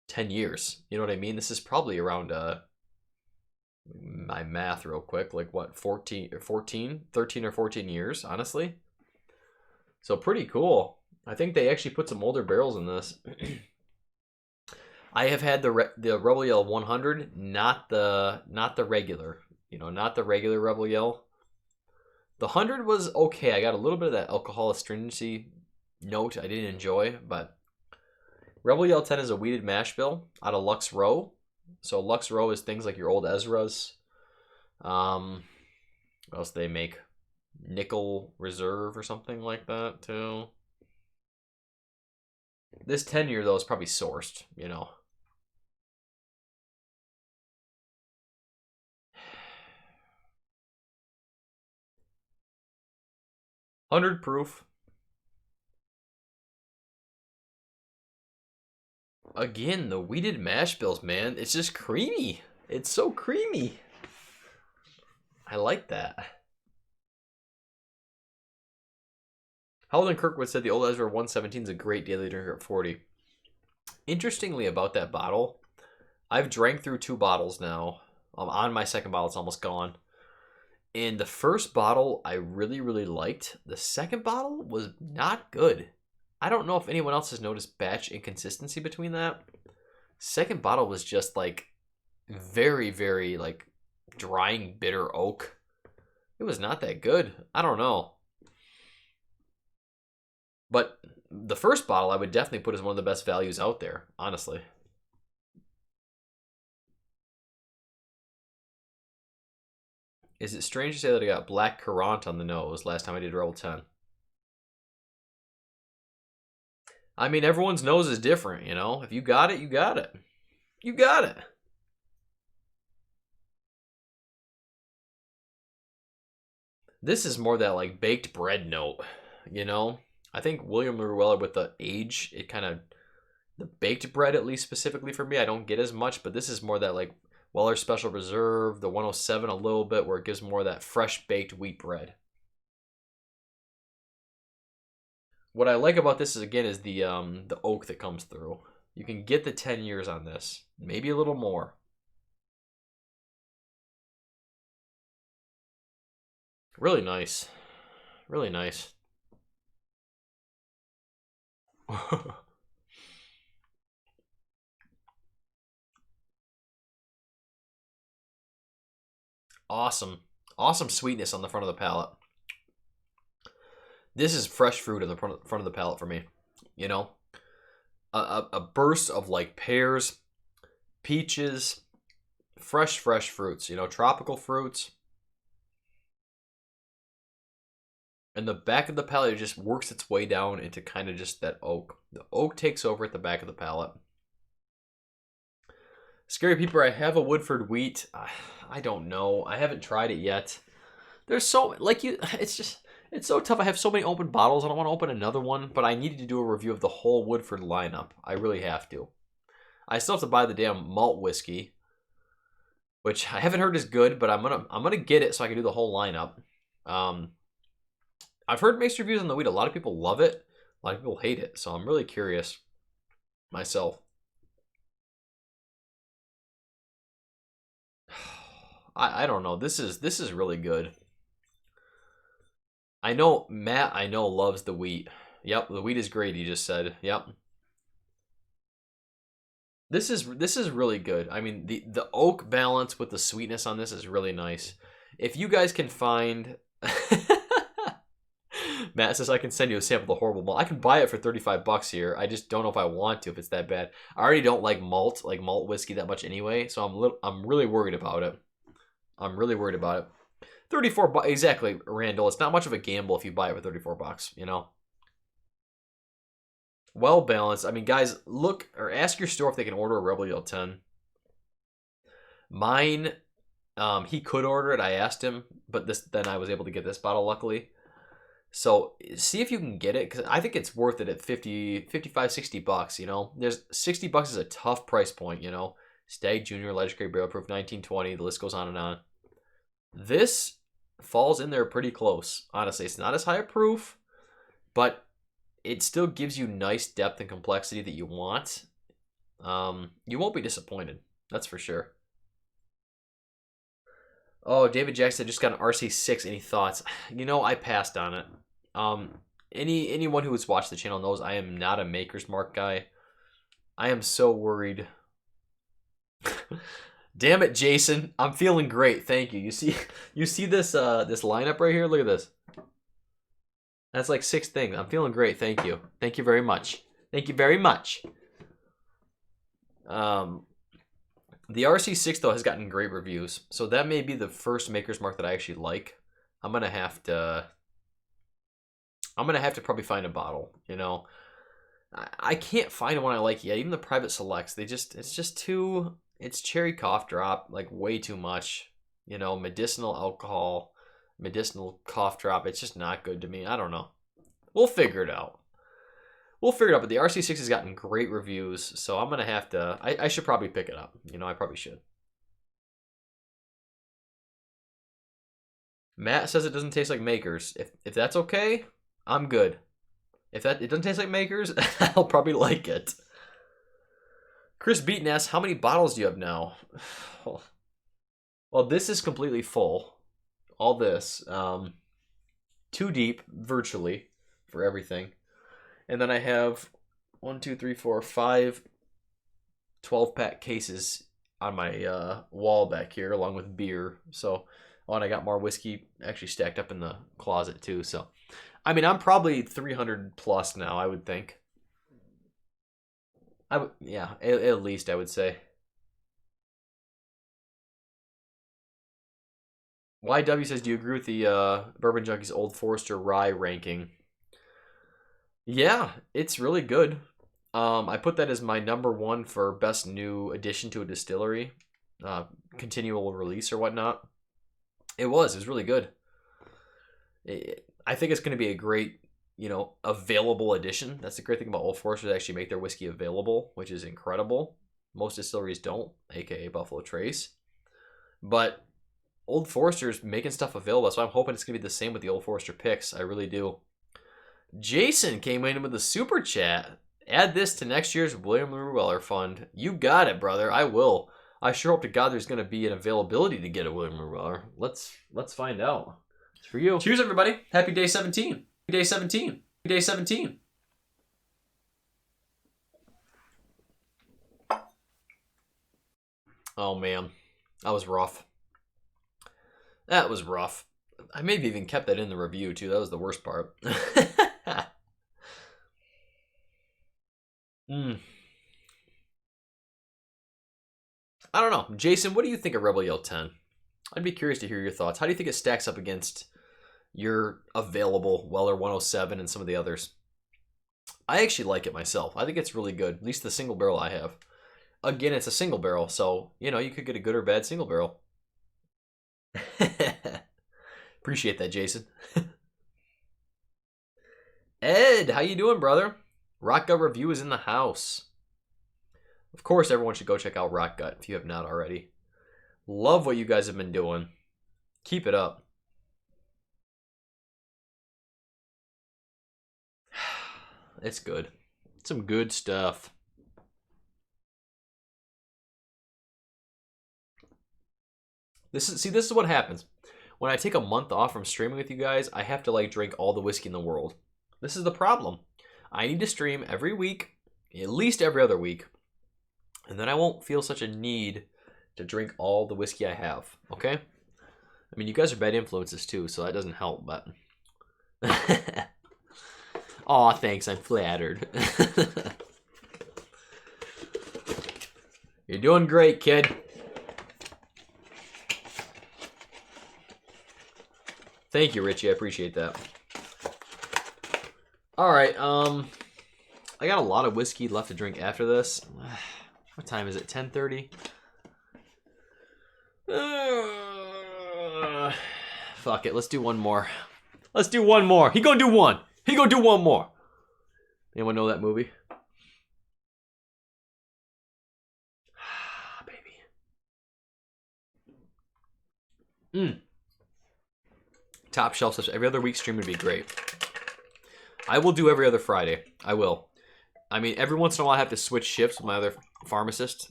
B: 10 years. You know what I mean? This is probably around, my math real quick, like what, 13 or 14 years, honestly. So pretty cool. I think they actually put some older barrels in this. I have had the Rebel Yell 100, not the regular, you know, not the regular Rebel Yell. The 100 was okay. I got a little bit of that alcohol astringency note I didn't enjoy, but Rebel Yell 10 is a wheated mash bill out of Lux Row. So Lux Row is things like your old Ezra's. What else do they make? Nickel Reserve or something like that too. This 10-year though is probably sourced, you know. $100 proof. Again, the wheated mash bills, man. It's just creamy. It's so creamy. I like that. Howland Kirkwood said the old Ezra 117 is a great daily drinker at 40. Interestingly about that bottle, I've drank through 2 bottles now. I'm on my second bottle. It's almost gone. And the first bottle I really, really liked. The second bottle was not good. I don't know if anyone else has noticed batch inconsistency between that. Second bottle was just like very, very like drying bitter oak. It was not that good. I don't know. But the first bottle I would definitely put as one of the best values out there, honestly. Is it strange to say that I got black currant on the nose last time I did Rebel 10? I mean, everyone's nose is different, you know? If you got it, you got it. You got it. This is more that, like, baked bread note, you know? I think William LaRue Weller with the age, it kind of... The baked bread, at least specifically for me, I don't get as much, but this is more that, like, Weller Special Reserve, the 107 a little bit, where it gives more of that fresh baked wheat bread. What I like about this is, again, is the oak that comes through. You can get the 10 years on this. Maybe a little more. Really nice. Really nice. Awesome. Awesome sweetness on the front of the palate. This is fresh fruit on the front of the palate for me. You know? A burst of like pears, peaches, fresh fruits. You know, tropical fruits. And the back of the palate, it just works its way down into kind of just that oak. The oak takes over at the back of the palate. Scary Peeper, I have a Woodford Wheat. I don't know. I haven't tried it yet. There's so, like you, it's so tough. I have so many open bottles. I don't want to open another one, but I needed to do a review of the whole Woodford lineup. I really have to. I still have to buy the damn malt whiskey, which I haven't heard is good, but I'm gonna get it so I can do the whole lineup. I've heard mixed reviews on the wheat. A lot of people love it. A lot of people hate it. So I'm really curious myself. I don't know. This is really good. I know Matt, loves the wheat. Yep, the wheat is great, he just said. Yep. This is really good. I mean, the oak balance with the sweetness on this is really nice. If you guys can find Matt says I can send you a sample of the horrible malt. I can buy it for $35 here. I just don't know if I want to if it's that bad. I already don't like malt whiskey that much anyway, so I'm really worried about it. I'm really worried about it. 34 bucks, exactly, Randall. It's not much of a gamble if you buy it for 34 bucks, you know? Well balanced. I mean, guys, look or ask your store if they can order a Rebel Yell 10. Mine, he could order it. I asked him, but then I was able to get this bottle, luckily. So see if you can get it, because I think it's worth it at 55, 60 bucks, you know? There's 60 bucks is a tough price point, you know? Stag Junior, Legendary Barrel Proof, 1920, the list goes on and on. This falls in there pretty close, honestly. It's not as high a proof, but it still gives you nice depth and complexity that you want. You won't be disappointed, that's for sure. Oh, David Jackson just got an RC6. Any thoughts? You know, I passed on it. Anyone who has watched the channel knows I am not a Maker's Mark guy. I am so worried. Damn it, Jason. I'm feeling great. Thank you. You see this this lineup right here? Look at this. That's like 6 things. I'm feeling great. Thank you. Thank you very much. Thank you very much. The RC6 though has gotten great reviews, so that may be the first Maker's Mark that I actually like. I'm gonna have to probably find a bottle. You know, I can't find one I like yet. Even the private selects, it's just too. It's cherry cough drop, like way too much. You know, medicinal alcohol, medicinal cough drop. It's just not good to me. I don't know. We'll figure it out. But the RC6 has gotten great reviews, so I'm going to have to... I should probably pick it up. You know, I probably should. Matt says it doesn't taste like Maker's. If that's okay, I'm good. If it doesn't taste like Maker's, I'll probably like it. Chris Beaton asks, how many bottles do you have now? Well, this is completely full. All this. 2 deep, virtually, for everything. And then I have 1, 2, 3, 4, 5 12-pack cases on my wall back here, along with beer. So, and I got more whiskey actually stacked up in the closet too. So, I mean, I'm probably 300 plus now, I would think. Yeah, at least I would say. YW says, do you agree with the Bourbon Junkies Old Forester Rye ranking? Yeah, it's really good. I put that as my #1 for best new addition to a distillery, continual release or whatnot. It was really good. I think it's going to be a great, you know, available edition. That's the great thing about Old Forester. They actually make their whiskey available, which is incredible. Most distilleries don't, aka Buffalo Trace. But Old Forester's making stuff available, so I'm hoping it's going to be the same with the Old Forester picks. I really do. Jason came in with a super chat. Add this to next year's William LaRue Weller fund. You got it, brother. I will. I sure hope to God there's going to be an availability to get a William LaRue Weller. Let's find out. It's for you. Cheers, everybody. Happy day 17. Happy day 17. Happy day 17. Oh, man. That was rough. That was rough. I maybe even kept that in the review, too. That was the worst part. I don't know. Jason, what do you think of Rebel Yell 10? I'd be curious to hear your thoughts. How do you think it stacks up against your available Weller 107 and some of the others? I actually like it myself. I think it's really good. At least the single barrel I have. again, it's a single barrel, so, you know, you could get a good or bad single barrel. Appreciate that, Jason. Ed, how you doing, brother? Rock Gut Review is in the house. Of course, everyone should go check out Rock Gut if you have not already. Love what you guys have been doing. Keep it up. It's good. Some good stuff. This is what happens. When I take a month off from streaming with you guys, I have to like drink all the whiskey in the world. This is the problem. I need to stream every week, at least every other week. And then I won't feel such a need to drink all the whiskey I have, okay? I mean, you guys are bad influences too, so that doesn't help, but... Aw, thanks, I'm flattered. You're doing great, kid. Thank you, Richie, I appreciate that. Alright, I got a lot of whiskey left to drink after this. What time is it? 10:30? Fuck it. Let's do one more. Let's do one more. He gonna do one. He gonna do one more. Anyone know that movie? Baby. Top shelf stuff. Every other week stream would be great. I will do every other Friday. I will. I mean, every once in a while I have to switch shifts with my other pharmacist.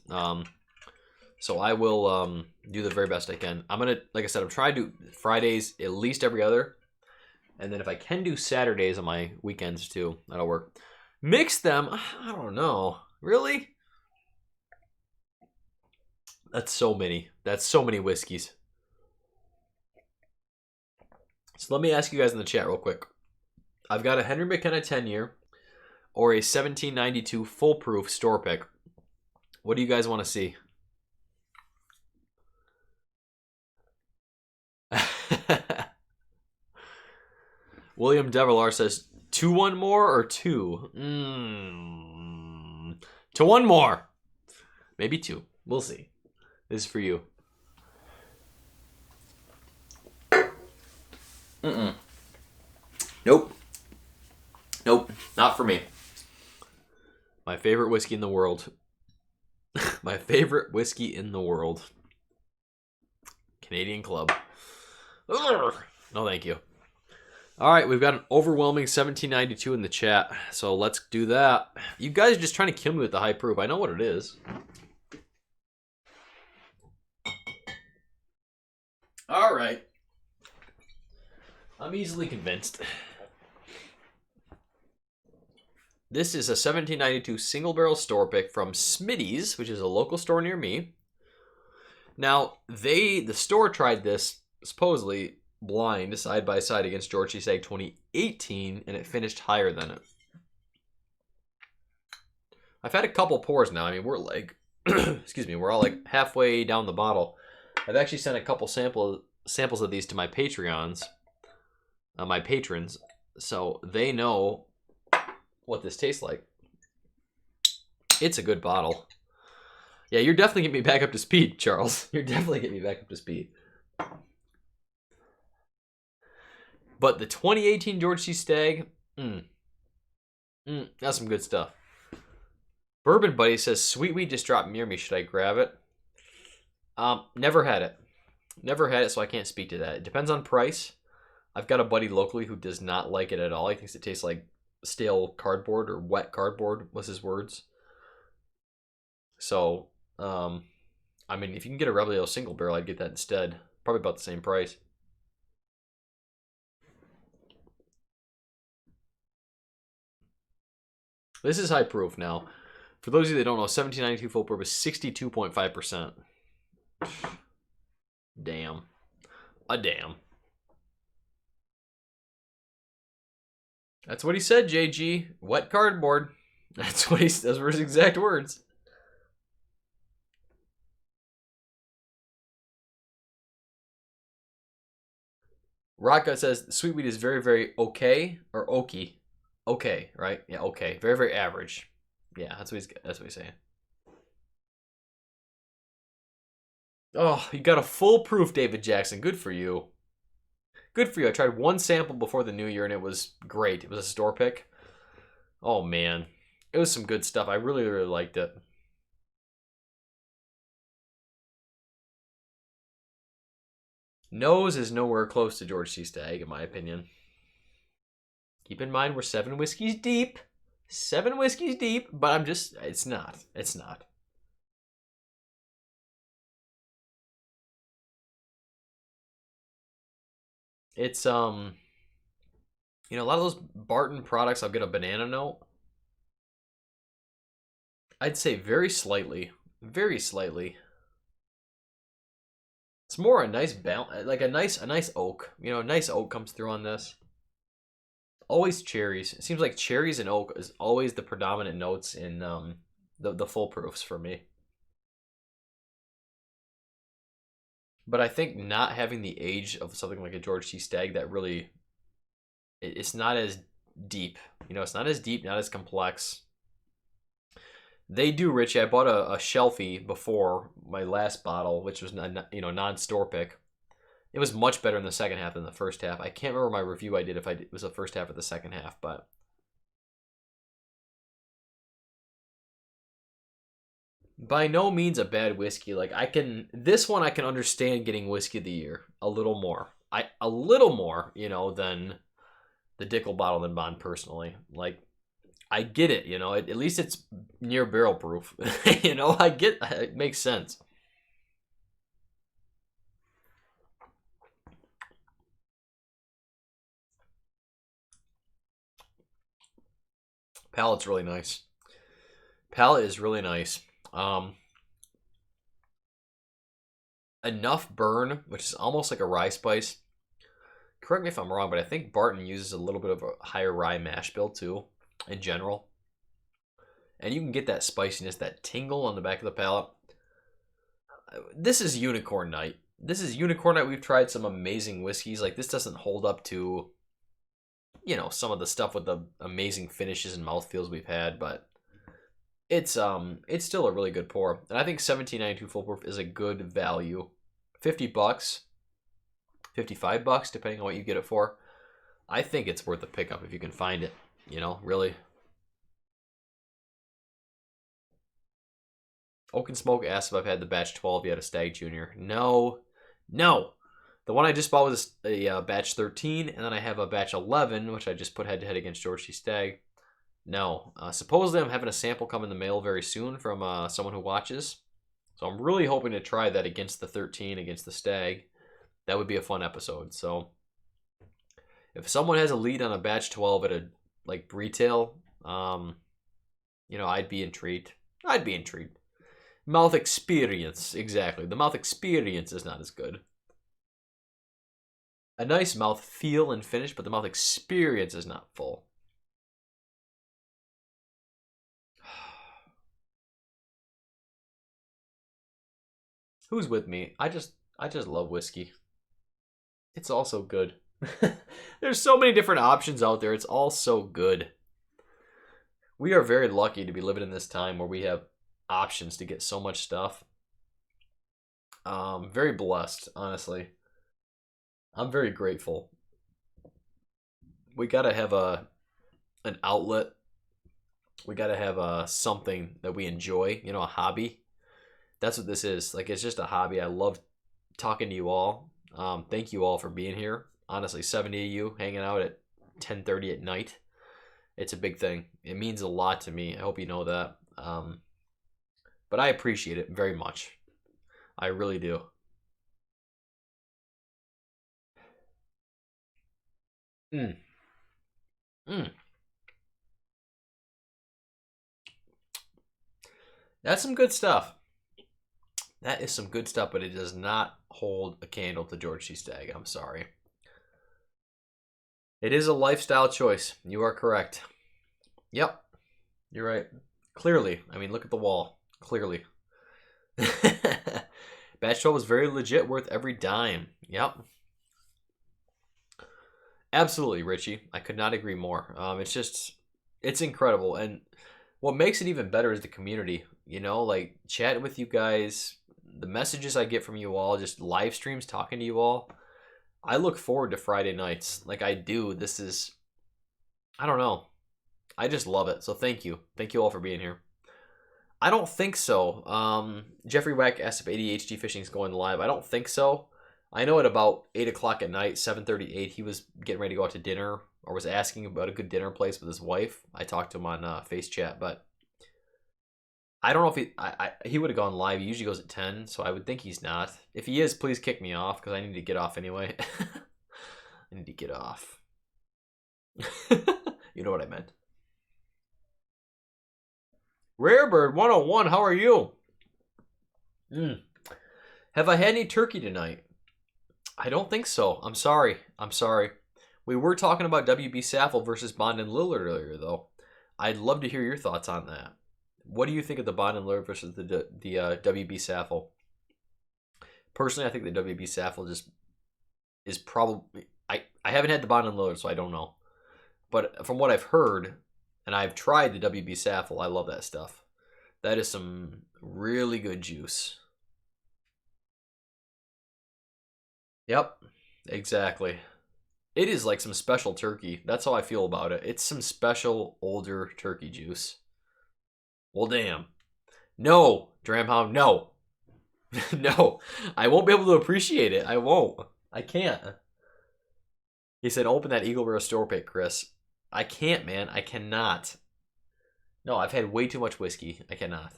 B: So I will do the very best I can. I'm going to, like I said, I'm trying to do Fridays at least every other. And then if I can do Saturdays on my weekends too, that'll work. Mix them? I don't know. Really? That's so many. That's so many whiskeys. So let me ask you guys in the chat real quick. I've got a Henry McKenna 10-year or a 1792 full proof store pick. What do you guys want to see? William Devilar says, to one more or two? To one more. Maybe two. We'll see. This is for you. Nope. Nope. Not for me. My favorite whiskey in the world. My favorite whiskey in the world. Canadian Club. Ugh. No, thank you. All right, we've got an overwhelming 1792 in the chat, so let's do that. You guys are just trying to kill me with the high proof. I know what it is. All right. I'm easily convinced. This is a 1792 single barrel store pick from Smitty's, which is a local store near me. Now, the store tried this supposedly blind side by side against George C. Stagg 2018, and it finished higher than it. I've had a couple pours now. I mean, we're like, excuse me, we're all like halfway down the bottle. I've actually sent a couple samples of these to my Patreons, my patrons, so they know what this tastes like. It's a good bottle. Yeah, you're definitely getting me back up to speed, Charles. You're definitely getting me back up to speed. But the 2018 George C. Stagg, that's some good stuff. Bourbon Buddy says, Sweet Wheat just dropped near me. Should I grab it? Never had it. Never had it, so I can't speak to that. It depends on price. I've got a buddy locally who does not like it at all. He thinks it tastes like stale cardboard or wet cardboard, was his words. So, I mean, if you can get a Rebelio single barrel, I'd get that instead. Probably about the same price. This is high proof now. For those of you that don't know, 1792 full proof is 62.5%. Damn. A damn. That's what he said, JG. Wet cardboard. Those were his exact words. Rocka says Sweet Wheat is very, very okay or oaky. Okay, right? Yeah, okay. Very, very average. Yeah, that's what he's saying. Oh, you got a foolproof David Jackson. Good for you. Good for you. I tried one sample before the new year and it was great. It was a store pick. Oh, man. It was some good stuff. I really, really liked it. Nose is nowhere close to George C. Stagg, in my opinion. Keep in mind, we're 7 whiskeys deep. 7 whiskeys deep, but I'm just, it's not. It's not. It's, you know, a lot of those Barton products, I'll get a banana note. I'd say very slightly. Very slightly. It's more a nice balance, like a nice oak. You know, a nice oak comes through on this. Always cherries. It seems like cherries and oak is always the predominant notes in the full proofs for me. But I think not having the age of something like a George C. Stagg that really, it's not as deep. You know, it's not as deep, not as complex. They do, Richie. I bought a shelfie before my last bottle, which was non-store pick. It was much better in the second half than the first half. I can't remember my review I did if it was the first half or the second half, but by no means a bad whiskey. Like this one I can understand getting whiskey of the year a little more. A little more, you know, than the Dickel bottle than Bond personally. Like I get it, you know. At least it's near barrel proof. You know, I get it makes sense. Palate's really nice. Palate is really nice. Enough burn, which is almost like a rye spice. Correct me if I'm wrong, but I think Barton uses a little bit of a higher rye mash bill too, in general. And you can get that spiciness, that tingle on the back of the palate. This is unicorn night. This is unicorn night. We've tried some amazing whiskeys. Like this doesn't hold up to, you know, some of the stuff with the amazing finishes and mouthfeels we've had, but it's still a really good pour. And I think 1792 full proof is a good value. $50, $55, depending on what you get it for. I think it's worth a pickup if you can find it, you know, really. Oak and Smoke asked if I've had the batch 12 yet, a Stagg Junior. No. The one I just bought was a batch 13, and then I have a batch 11, which I just put head to head against George C. Stagg. No. Supposedly I'm having a sample come in the mail very soon from someone who watches. So I'm really hoping to try that against the 13, against the Stagg. That would be a fun episode. So if someone has a lead on a batch 12 at a like retail, you know, I'd be intrigued. Mouth experience, exactly. The mouth experience is not as good. A nice mouth feel and finish, but the mouth experience is not full. Who's with me? I just love whiskey. It's all so good. There's so many different options out there. It's all so good. We are very lucky to be living in this time where we have options to get so much stuff. Very blessed, honestly. I'm very grateful. We gotta have an outlet. We gotta have something that we enjoy. You know, a hobby. That's what this is. Like, it's just a hobby. I love talking to you all. Thank you all for being here. Honestly, 70 of you hanging out at 10:30 at night. It's a big thing. It means a lot to me. I hope you know that. But I appreciate it very much. I really do. That's some good stuff. That is some good stuff, but it does not hold a candle to George C. Stagg. I'm sorry. It is a lifestyle choice. You are correct. Yep. You're right. Clearly. I mean, look at the wall. Clearly. Batch 12 was very legit, worth every dime. Yep. Absolutely, Richie. I could not agree more. It's incredible. And what makes it even better is the community. You know, like chatting with you guys, the messages I get from you all, just live streams talking to you all. I look forward to Friday nights. Like I do. This is, I don't know. I just love it. So thank you. Thank you all for being here. I don't think so. Jeffrey Wack asked if ADHD Fishing is going live. I don't think so. I know at about 8 o'clock at night, 7:38, he was getting ready to go out to dinner or was asking about a good dinner place with his wife. I talked to him on Face Chat, but I don't know if he would have gone live. He usually goes at 10, so I would think he's not. If he is, please kick me off because I need to get off anyway. I need to get off. You know what I meant. Rarebird 101, how are you? Have I had any turkey tonight? I don't think so. I'm sorry. We were talking about WB Saffel versus Bond and Lillard earlier, though. I'd love to hear your thoughts on that. What do you think of the Bond and Lillard versus the WB Saffel? Personally, I think the WB Saffel just is probably... I haven't had the Bond and Lillard, so I don't know. But from what I've heard... And I've tried the WB Saffel. I love that stuff. That is some really good juice. Yep, exactly. It is like some special turkey. That's how I feel about it. It's some special older turkey juice. Well, damn. No, Dramhound, no. No, I won't be able to appreciate it. I won't. I can't. He said, open that Eagle Rare store pick, Chris. I can't, man. I cannot. No, I've had way too much whiskey. I cannot.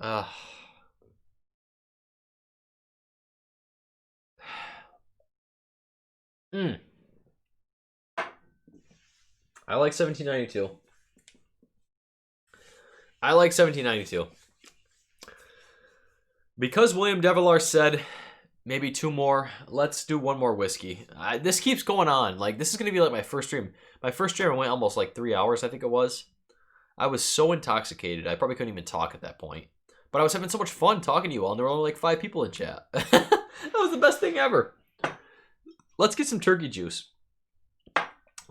B: I like 1792. I like 1792. Because William Devilar said... Maybe 2 more. Let's do 1 more whiskey. This keeps going on. Like, this is going to be like my first stream. My first stream went almost like 3 hours, I think it was. I was so intoxicated. I probably couldn't even talk at that point. But I was having so much fun talking to you all, and there were only like 5 people in chat. That was the best thing ever. Let's get some turkey juice.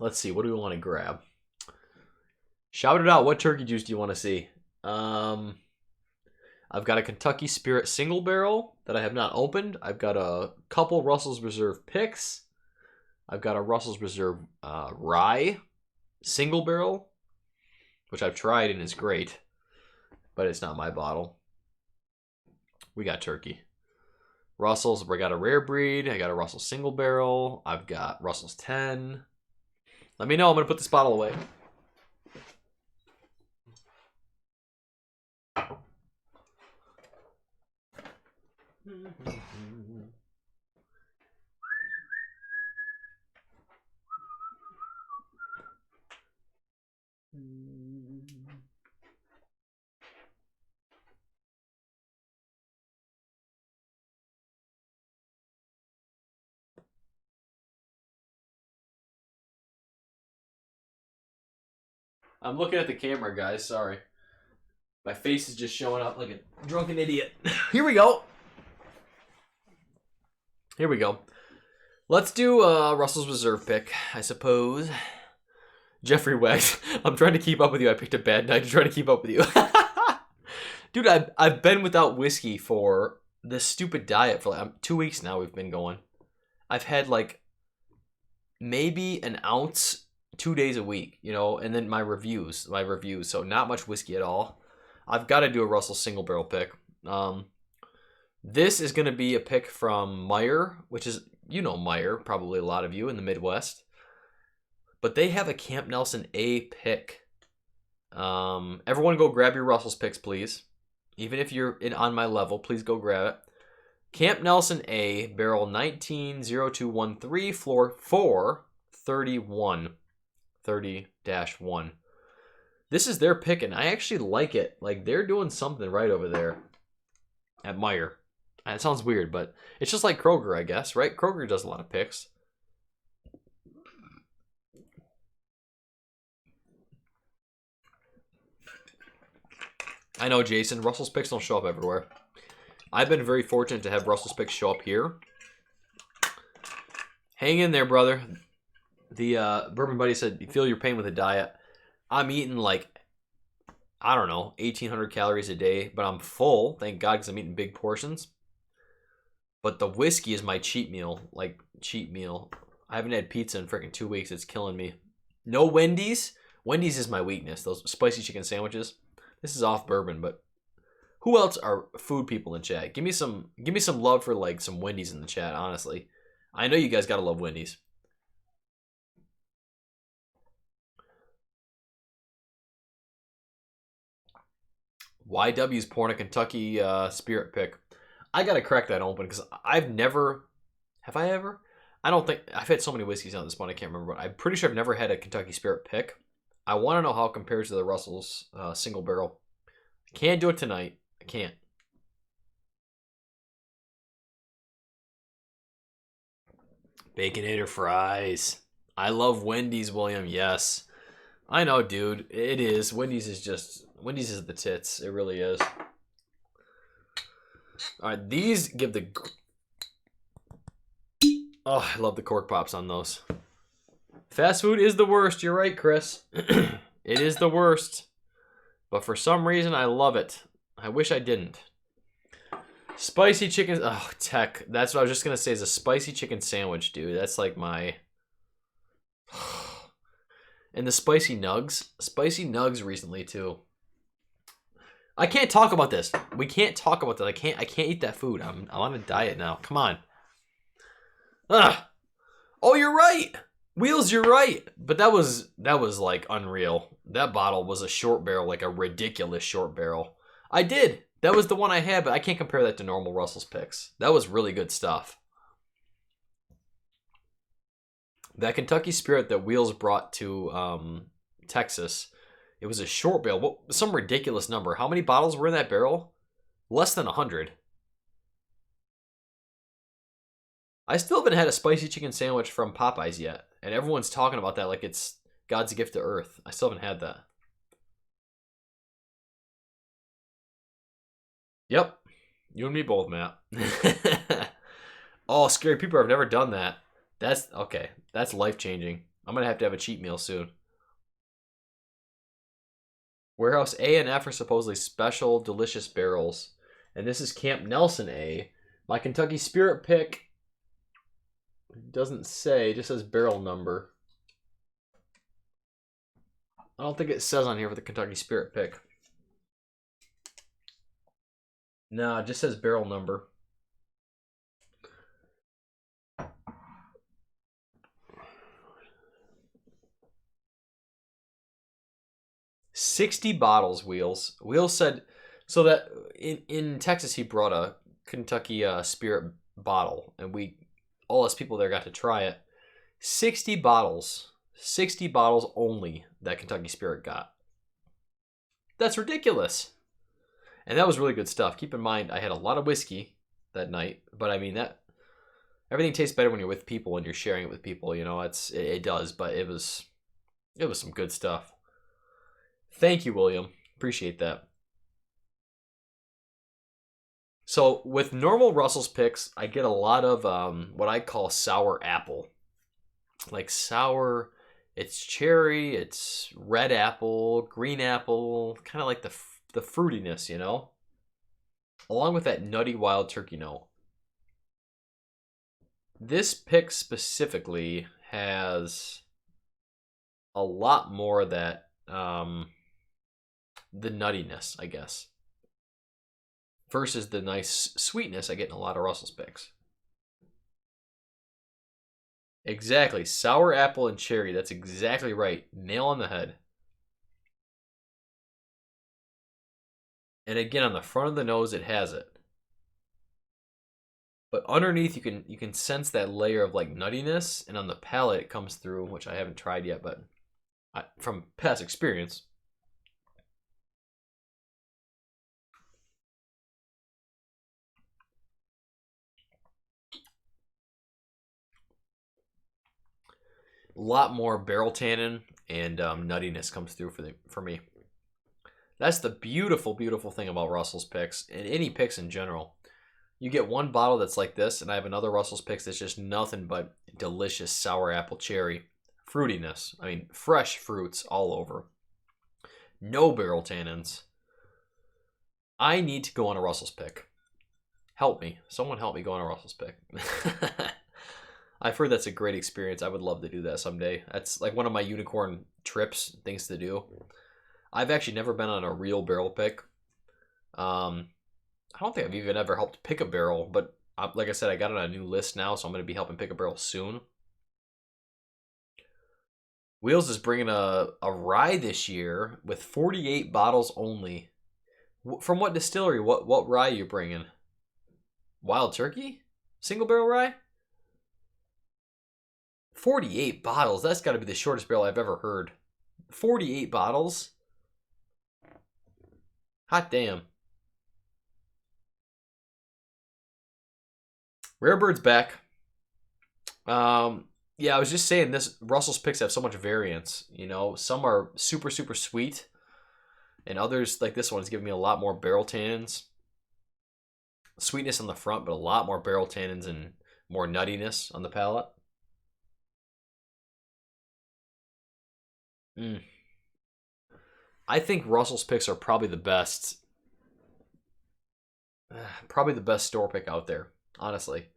B: Let's see. What do we want to grab? Shout it out. What turkey juice do you want to see? I've got a Kentucky Spirit single barrel that I have not opened. I've got a couple Russell's Reserve picks. I've got a Russell's Reserve rye single barrel, which I've tried and is great, but it's not my bottle. We got turkey. Russell's, we got a rare breed. I got a Russell's single barrel. I've got Russell's 10. Let me know. I'm going to put this bottle away. I'm looking at the camera, guys. Sorry. My face is just showing up like a drunken idiot. Here we go. Here we go. Let's do Russell's Reserve pick, I suppose. Jeffrey Wags. I'm trying to keep up with you. I picked a bad night to try to keep up with you. Dude, I've been without whiskey for this stupid diet for like 2 weeks now. We've been going. I've had like maybe an ounce 2 days a week, you know, and then my reviews. So not much whiskey at all. I've got to do a Russell single barrel pick. This is going to be a pick from Meyer, which is, you know, Meyer, probably a lot of you in the Midwest. But they have a Camp Nelson A pick. Everyone go grab your Russell's picks, please. Even if you're on my level, please go grab it. Camp Nelson A, barrel 190213, floor 431, 30-1. This is their pick, and I actually like it. Like, they're doing something right over there at Meyer. And it sounds weird, but it's just like Kroger, I guess, right? Kroger does a lot of picks. I know, Jason. Russell's picks don't show up everywhere. I've been very fortunate to have Russell's picks show up here. Hang in there, brother. The Bourbon Buddy said, you feel your pain with a diet. I'm eating like I don't know, 1,800 calories a day, but I'm full. Thank God, because I'm eating big portions. But the whiskey is my cheat meal. Like, cheat meal. I haven't had pizza in freaking 2 weeks. It's killing me. No Wendy's. Wendy's is my weakness. Those spicy chicken sandwiches. This is off bourbon, but who else are food people in chat? Give me some love for like some Wendy's in the chat, honestly. I know you guys gotta love Wendy's. YW's pouring a Kentucky Spirit pick. I gotta crack that open because I've never. Have I ever? I don't think. I've had so many whiskeys on this one, I can't remember. But I'm pretty sure I've never had a Kentucky Spirit pick. I want to know how it compares to the Russell's single barrel. I can't do it tonight. I can't. Baconator fries. I love Wendy's, William. Yes. I know, dude. It is. Wendy's is the tits. It really is. All right, these give the... Oh, I love the cork pops on those. Fast food is the worst. You're right, Chris. It is the worst. But for some reason, I love it. I wish I didn't. Spicy chicken... Oh, tech. That's what I was just going to say is a spicy chicken sandwich, dude. That's like my... And the spicy nugs. Spicy nugs recently, too. I can't talk about this. We can't talk about that. I can't eat that food. I'm on a diet now. Come on. Ugh. Oh, you're right. Wheels, you're right. But that was like unreal. That bottle was a short barrel, like a ridiculous short barrel. I did. That was the one I had, but I can't compare that to normal Russell's picks. That was really good stuff. That Kentucky Spirit that Wheels brought to Texas, it was a short barrel. Some ridiculous number. How many bottles were in that barrel? Less than 100. I still haven't had a spicy chicken sandwich from Popeyes yet. And everyone's talking about that like it's God's gift to earth. I still haven't had that. Yep. You and me both, Matt. Oh, scary people. I've never done that. That's okay. That's life-changing. I'm going to have a cheat meal soon. Warehouse A and F are supposedly special, delicious barrels. And this is Camp Nelson A. My Kentucky Spirit pick doesn't say, it just says barrel number. I don't think it says on here for the Kentucky Spirit pick. No, it just says barrel number. $60 bottles, Wheels. Wheels said, so that in Texas he brought a Kentucky Spirit bottle, and all us people there got to try it. 60 bottles. 60 bottles only that Kentucky Spirit got. That's ridiculous. And that was really good stuff. Keep in mind, I had a lot of whiskey that night, but I mean that everything tastes better when you're with people and you're sharing it with people. You know, it does. But it was some good stuff. Thank you, William. Appreciate that. So with normal Russell's picks, I get a lot of what I call sour apple. Like sour, it's cherry, it's red apple, green apple, kind of like the fruitiness, you know? Along with that nutty wild turkey note. This pick specifically has a lot more of that, the nuttiness, I guess, versus the nice sweetness I get in a lot of Russell's picks. Exactly. Sour apple and cherry. That's exactly right. Nail on the head. And again, on the front of the nose, it has it. But underneath, you can sense that layer of like nuttiness, and on the palate, it comes through, which I haven't tried yet, but from past experience. A lot more barrel tannin and nuttiness comes through for me. That's the beautiful, beautiful thing about Russell's picks and any picks in general. You get one bottle that's like this, and I have another Russell's picks that's just nothing but delicious sour apple cherry fruitiness. I mean, fresh fruits all over. No barrel tannins. I need to go on a Russell's pick. Help me. Someone help me go on a Russell's pick. I've heard that's a great experience. I would love to do that someday. That's like one of my unicorn trips, things to do. I've actually never been on a real barrel pick. I don't think I've even ever helped pick a barrel, but like I said, I got it on a new list now, so I'm going to be helping pick a barrel soon. Wheels is bringing a rye this year with 48 bottles only. From what distillery? What rye are you bringing? Wild Turkey? Single barrel rye? 48 bottles. That's got to be the shortest barrel I've ever heard. 48 bottles? Hot damn. Rare Bird's back. Yeah, I was just saying this. Russell's picks have so much variance. You know, some are super, super sweet. And others, like this one, is giving me a lot more barrel tannins. Sweetness on the front, but a lot more barrel tannins and more nuttiness on the palate. I think Russell's picks are probably the best. Probably the best store pick out there, honestly.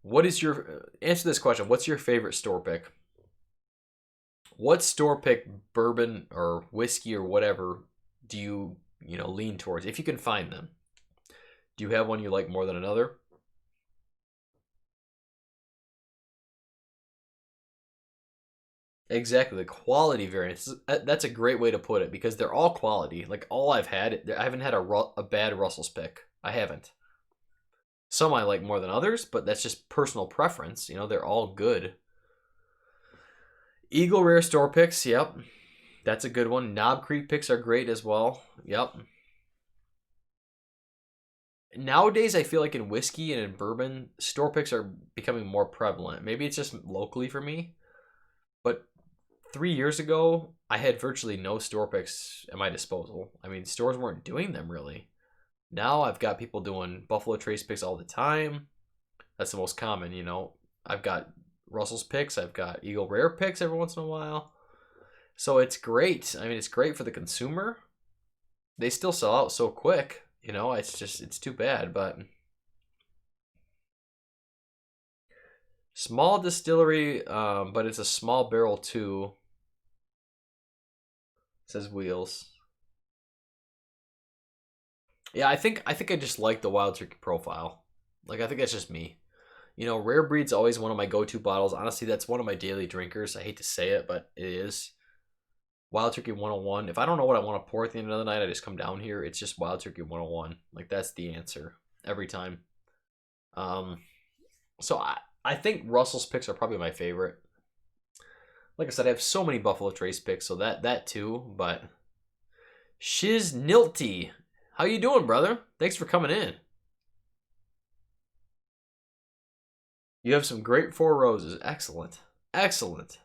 B: What is your... Answer this question. What's your favorite store pick? What store pick bourbon or whiskey or whatever do you lean towards? If you can find them. Do you have one you like more than another? Exactly, the quality variance. That's a great way to put it because they're all quality. Like all I've had, I haven't had a bad Russell's pick. I haven't. Some I like more than others, but that's just personal preference. You know, they're all good. Eagle Rare store picks, yep. That's a good one. Knob Creek picks are great as well. Yep. Nowadays, I feel like in whiskey and in bourbon, store picks are becoming more prevalent. Maybe it's just locally for me. But 3 years ago, I had virtually no store picks at my disposal. I mean, stores weren't doing them really. Now I've got people doing Buffalo Trace picks all the time. That's the most common, you know. I've got Russell's picks. I've got Eagle Rare picks every once in a while. So it's great. I mean, it's great for the consumer. They still sell out so quick. You know, it's too bad, but... Small distillery, but it's a small barrel too. Says Wheels. Yeah, I think I just like the Wild Turkey profile. Like, I think that's just me. You know, Rare Breed's always one of my go-to bottles. Honestly, that's one of my daily drinkers. I hate to say it, but it is. Wild Turkey 101. If I don't know what I want to pour at the end of the night, I just come down here. It's just Wild Turkey 101. Like, that's the answer every time. So I think Russell's picks are probably my favorite. Like I said, I have so many Buffalo Trace picks, so that too. But Shiz Nilty, how you doing, brother? Thanks for coming in. You have some great Four Roses. Excellent. Excellent.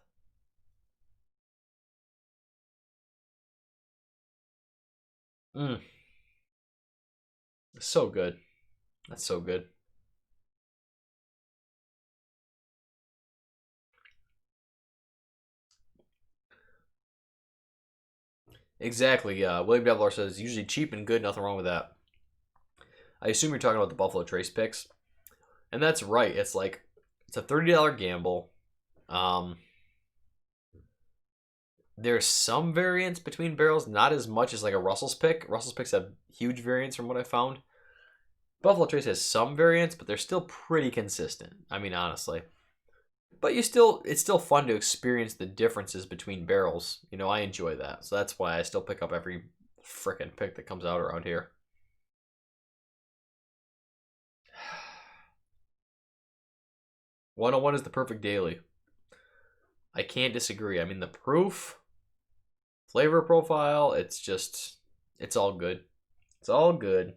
B: So good. That's so good. Exactly. William Devlar says, usually cheap and good, nothing wrong with that. I assume you're talking about the Buffalo Trace picks. And that's right. It's like, it's a $30 gamble. There's some variance between barrels, not as much as like a Russell's pick. Russell's picks have huge variance from what I found. Buffalo Trace has some variance, but they're still pretty consistent. I mean, honestly. But it's still fun to experience the differences between barrels. You know, I enjoy that. So that's why I still pick up every frickin' pick that comes out around here. $101 is the perfect daily. I can't disagree. I mean, the proof, flavor profile, it's all good. It's all good.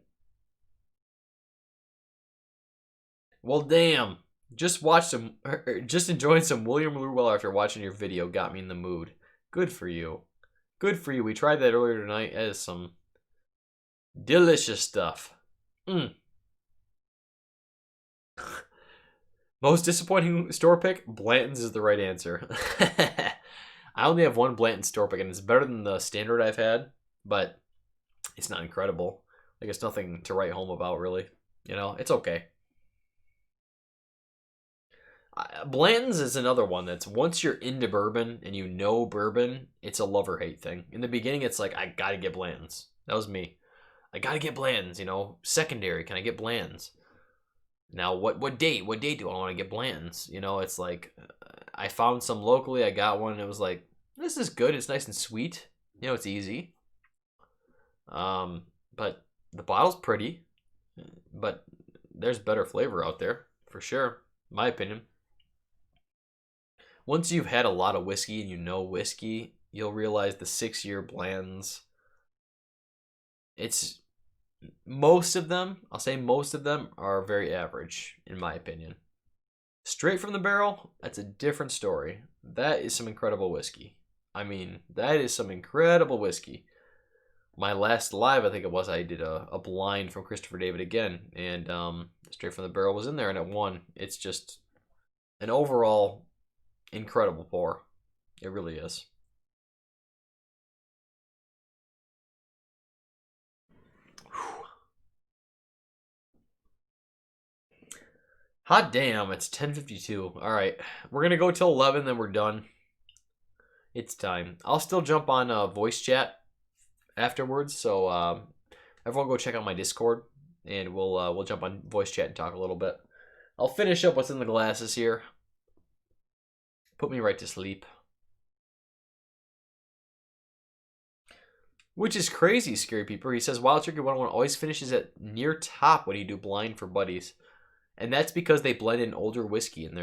B: Well, damn. Just enjoying some William LaRue Weller after watching your video got me in the mood. Good for you. Good for you. We tried that earlier tonight. That is some delicious stuff. Most disappointing store pick? Blanton's is the right answer. I only have one Blanton store pick, and it's better than the standard I've had, but it's not incredible. Like, it's nothing to write home about, really. You know, it's okay. Blanton's is another one that's, once you're into bourbon and you know bourbon, it's a love or hate thing. In the beginning, it's like, I gotta get Blanton's. That was me. I gotta get Blanton's, you know. Secondary, can I get Blanton's? Now, what date? What date do I want to get Blanton's? You know, it's like, I found some locally. I got one, and it was like, this is good. It's nice and sweet. You know, it's easy. But the bottle's pretty. But there's better flavor out there, for sure. In my opinion. Once you've had a lot of whiskey and you know whiskey, you'll realize the 6-year blends, it's most of them, I'll say most of them are very average, in my opinion. Straight from the barrel, that's a different story. That is some incredible whiskey. I mean, that is some incredible whiskey. My last live, I think it was, I did a blind from Christopher David again, and Straight from the Barrel was in there and it won. It's just an overall incredible pour. It really is. Hot damn, it's 10:52. All right, we're going to go till 11, then we're done. It's time. I'll still jump on voice chat afterwards, so everyone go check out my Discord, and we'll jump on voice chat and talk a little bit. I'll finish up what's in the glasses here. Put me right to sleep. Which is crazy, Scary Peeper. He says, Wild Turkey 101 always finishes at near top when you do blind for buddies. And that's because they blend in older whiskey in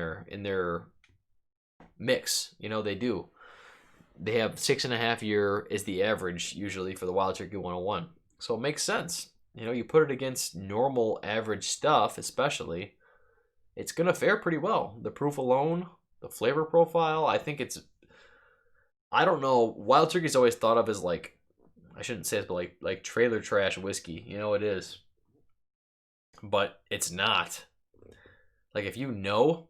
B: their mix. You know, they do. They have 6.5 year is the average usually for the Wild Turkey 101. So it makes sense. You know, you put it against normal average stuff, especially, it's going to fare pretty well. The proof alone, the flavor profile, I think it's, I don't know, Wild Turkey's always thought of as like, I shouldn't say it, but like trailer trash whiskey. You know, it is. But it's not. Like, if you know,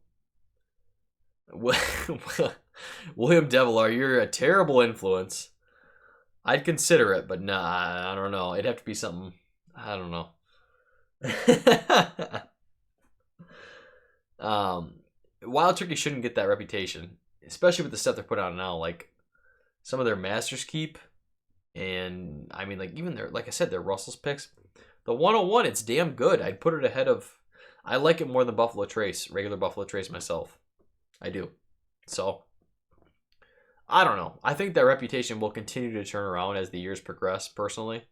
B: William Devilar, you're a terrible influence. I'd consider it, but nah, I don't know. It'd have to be something, I don't know. Wild Turkey shouldn't get that reputation, especially with the stuff they're putting out now. Like, some of their Master's Keep, and I mean, like, even their, like I said, their Russell's picks. The 101, it's damn good. I'd put it ahead of, I like it more than Buffalo Trace, regular Buffalo Trace myself. I do. So, I don't know. I think that reputation will continue to turn around as the years progress, personally.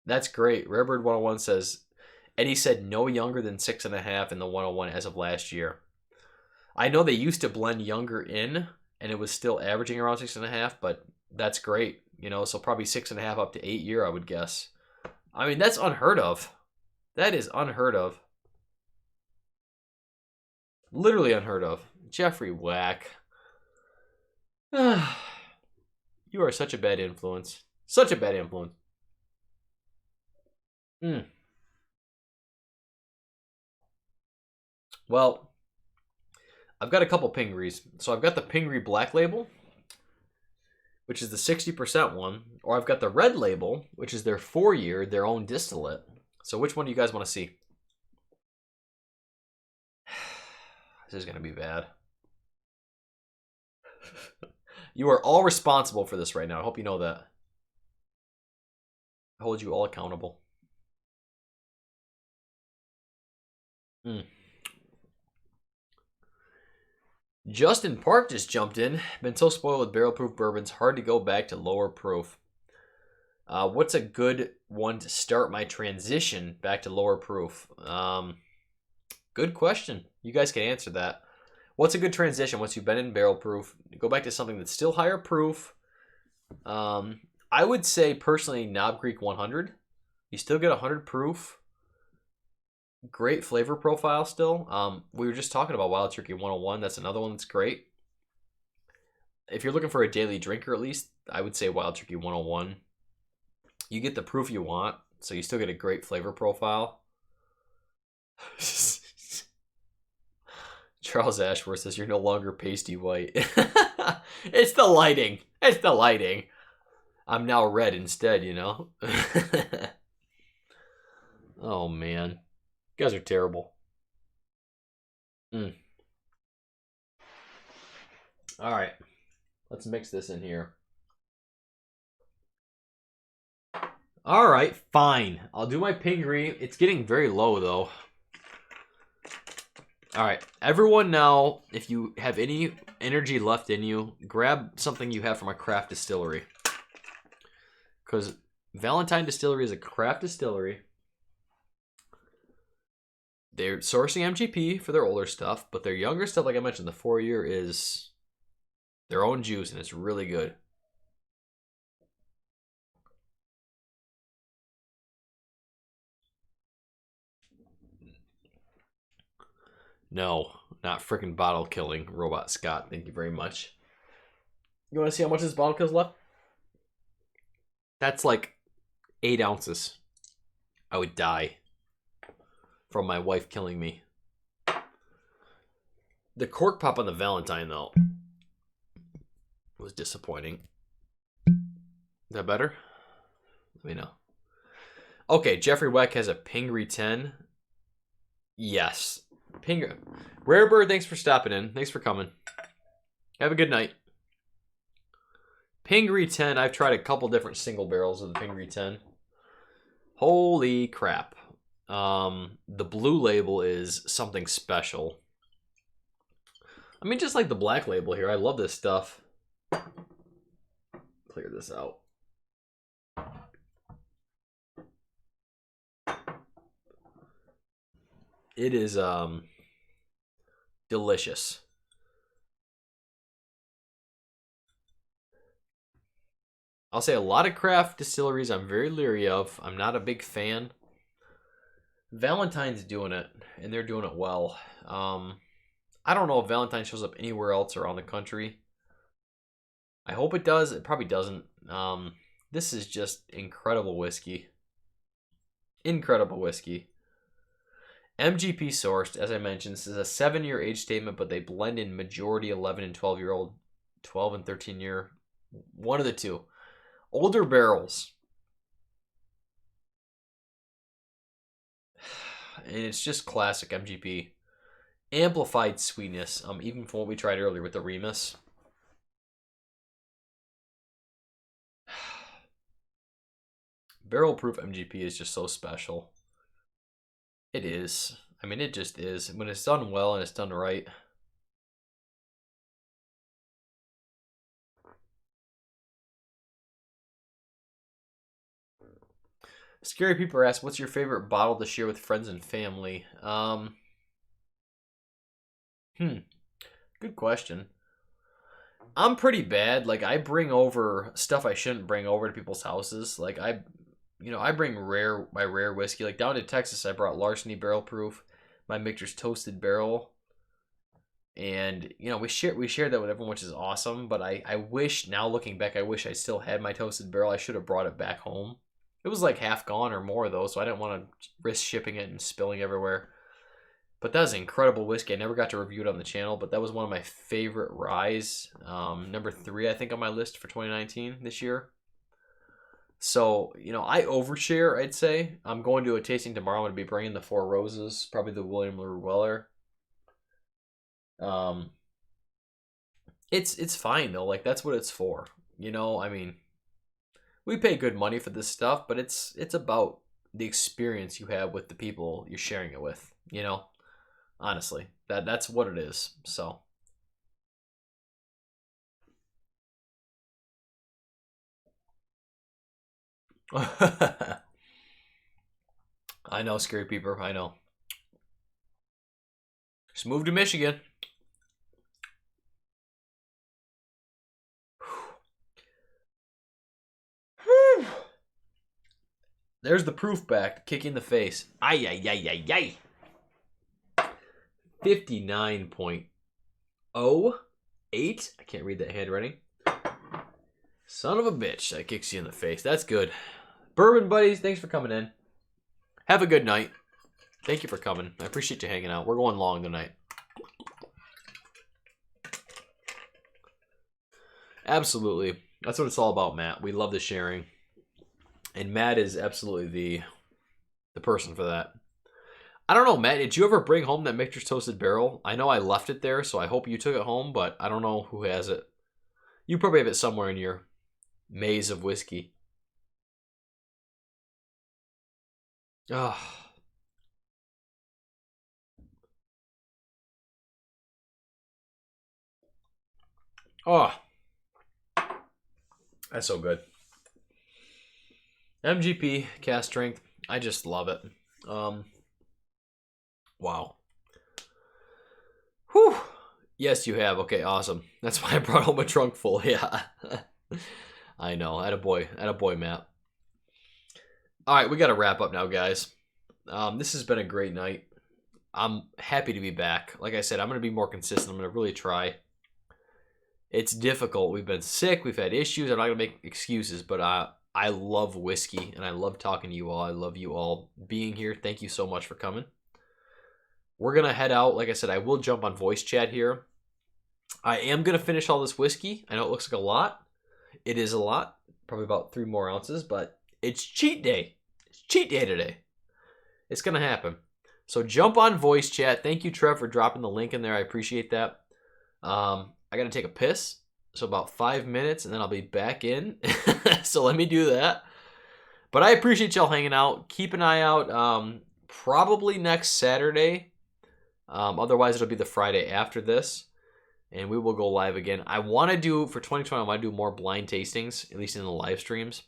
B: That's great. Rarebird 101 says, Eddie said no younger than 6.5 in the 101 as of last year. I know they used to blend younger in, and it was still averaging around 6.5, but that's great. You know, so probably 6.5 up to 8 year, I would guess. I mean, that's unheard of. That is unheard of. Literally unheard of. Jeffrey Whack. You are such a bad influence. Such a bad influence. Well, I've got a couple Pingrees. So I've got the Pingree Black Label, which is the 60% one, or I've got the Red Label, which is their 4-year, their own distillate. So which one do you guys want to see? This is going to be bad. You are all responsible for this right now. I hope you know that. I hold you all accountable. Justin Park just jumped in. Been so spoiled with barrel proof bourbons, hard to go back to lower proof. What's a good one to start my transition back to lower proof? Good question. You guys can answer that. What's a good transition once you've been in barrel proof? Go back to something that's still higher proof. I would say personally Knob Creek 100. You still get 100 proof. Great flavor profile still. We were just talking about Wild Turkey 101. That's another one that's great. If you're looking for a daily drinker, at least, I would say Wild Turkey 101. You get the proof you want, so you still get a great flavor profile. Charles Ashworth says, you're no longer pasty white. It's the lighting. It's the lighting. I'm now red instead, you know? Oh, man. You guys are terrible. All right. Let's mix this in here. All right, fine. I'll do my Pingree. It's getting very low, though. All right, everyone now, if you have any energy left in you, grab something you have from a craft distillery. Because Valentine Distillery is a craft distillery. They're sourcing MGP for their older stuff, but their younger stuff, like I mentioned, the 4-year is their own juice, and it's really good. No, not freaking bottle killing, Robot Scott. Thank you very much. You want to see how much this bottle kills left? That's like 8 ounces. I would die from my wife killing me. The cork pop on the Valentine, though, was disappointing. Is that better? Let me know. Okay, Jeffrey Weck has a Pingree 10. Yes. Pingree. Rarebird, thanks for stopping in. Thanks for coming. Have a good night. Pingree 10. I've tried a couple different single barrels of the Pingree 10. Holy crap. The blue label is something special. I mean, just like the black label here. I love this stuff. Clear this out. It is delicious. I'll say a lot of craft distilleries I'm very leery of. I'm not a big fan. Valentine's doing it, and they're doing it well. I don't know if Valentine shows up anywhere else around the country. I hope it does. It probably doesn't. This is just incredible whiskey. Incredible whiskey. MGP sourced, as I mentioned. This is a 7-year age statement, but they blend in majority 11 and 12-year-old, 12 and 13-year. One of the two. Older barrels. And it's just classic MGP. Amplified sweetness, even from what we tried earlier with the Remus. Barrel proof MGP is just so special. It is. I mean, it just is. When it's done well and it's done right. Scary People ask, what's your favorite bottle to share with friends and family? Good question. I'm pretty bad. Like, I bring over stuff I shouldn't bring over to people's houses. Like, I bring my rare whiskey. Like, down to Texas, I brought Larceny Barrel Proof, my Michter's Toasted Barrel. And, we shared that with everyone, which is awesome. But I wish, now looking back, I wish I still had my Toasted Barrel. I should have brought it back home. It was like half gone or more, though, so I didn't want to risk shipping it and spilling everywhere. But that was an incredible whiskey. I never got to review it on the channel, but that was one of my favorite ryes. Number 3, I think, on my list for 2019 this year. So, I overshare, I'd say. I'm going to a tasting tomorrow. I'm going to be bringing the 4 Roses, probably the LaRue Weller. It's fine, though. Like, that's what it's for. I mean, we pay good money for this stuff, but it's about the experience you have with the people you're sharing it with, Honestly, that's what it is. So I know, Scary People. I know. Just move to Michigan. There's the proof back, kick in the face. Ay, ay, ay, ay, ay. 59.08. I can't read that handwriting. Son of a bitch, that kicks you in the face. That's good. Bourbon buddies, thanks for coming in. Have a good night. Thank you for coming. I appreciate you hanging out. We're going long tonight. Absolutely. That's what it's all about, Matt. We love the sharing. And Matt is absolutely the person for that. I don't know, Matt, did you ever bring home that Michter's Toasted Barrel? I know I left it there, so I hope you took it home, but I don't know who has it. You probably have it somewhere in your maze of whiskey. Oh. Oh. That's so good. MGP, cast strength. I just love it. Wow. Whew. Yes, you have. Okay, awesome. That's why I brought home a trunk full. Yeah. I know. Attaboy, Matt. All right, we got to wrap up now, guys. This has been a great night. I'm happy to be back. Like I said, I'm going to be more consistent. I'm going to really try. It's difficult. We've been sick. We've had issues. I'm not going to make excuses, but I love whiskey, and I love talking to you all. I love you all being here. Thank you so much for coming. We're going to head out. Like I said, I will jump on voice chat here. I am going to finish all this whiskey. I know it looks like a lot. It is a lot. Probably about 3 more ounces, but it's cheat day. It's cheat day today. It's going to happen. So jump on voice chat. Thank you, Trev, for dropping the link in there. I appreciate that. I got to take a piss. So about 5 minutes, and then I'll be back in. So let me do that. But I appreciate y'all hanging out. Keep an eye out. Probably next Saturday. Otherwise, it'll be the Friday after this. And we will go live again. I want to do, for 2020, I want to do more blind tastings, at least in the live streams.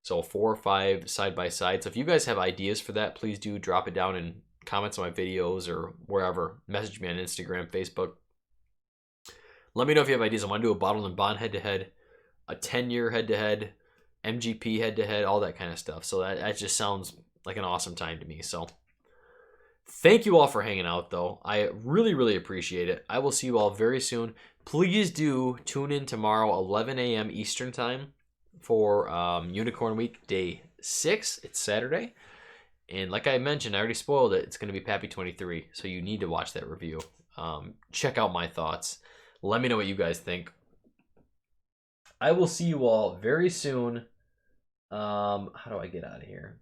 B: So 4 or 5 side by side. So if you guys have ideas for that, please do drop it down in comments on my videos or wherever. Message me on Instagram, Facebook. Let me know if you have ideas. I want to do a bottle and bond head-to-head, a 10-year head-to-head, MGP head-to-head, all that kind of stuff. So that just sounds like an awesome time to me. So thank you all for hanging out, though. I really, really appreciate it. I will see you all very soon. Please do tune in tomorrow, 11 a.m. Eastern Time, for Unicorn Week Day 6. It's Saturday. And like I mentioned, I already spoiled it. It's going to be Pappy 23, so you need to watch that review. Check out my thoughts. Let me know what you guys think. I will see you all very soon. How do I get out of here?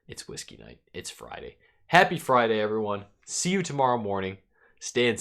B: It's whiskey night. It's Friday. Happy Friday, everyone. See you tomorrow morning. Stay in safe.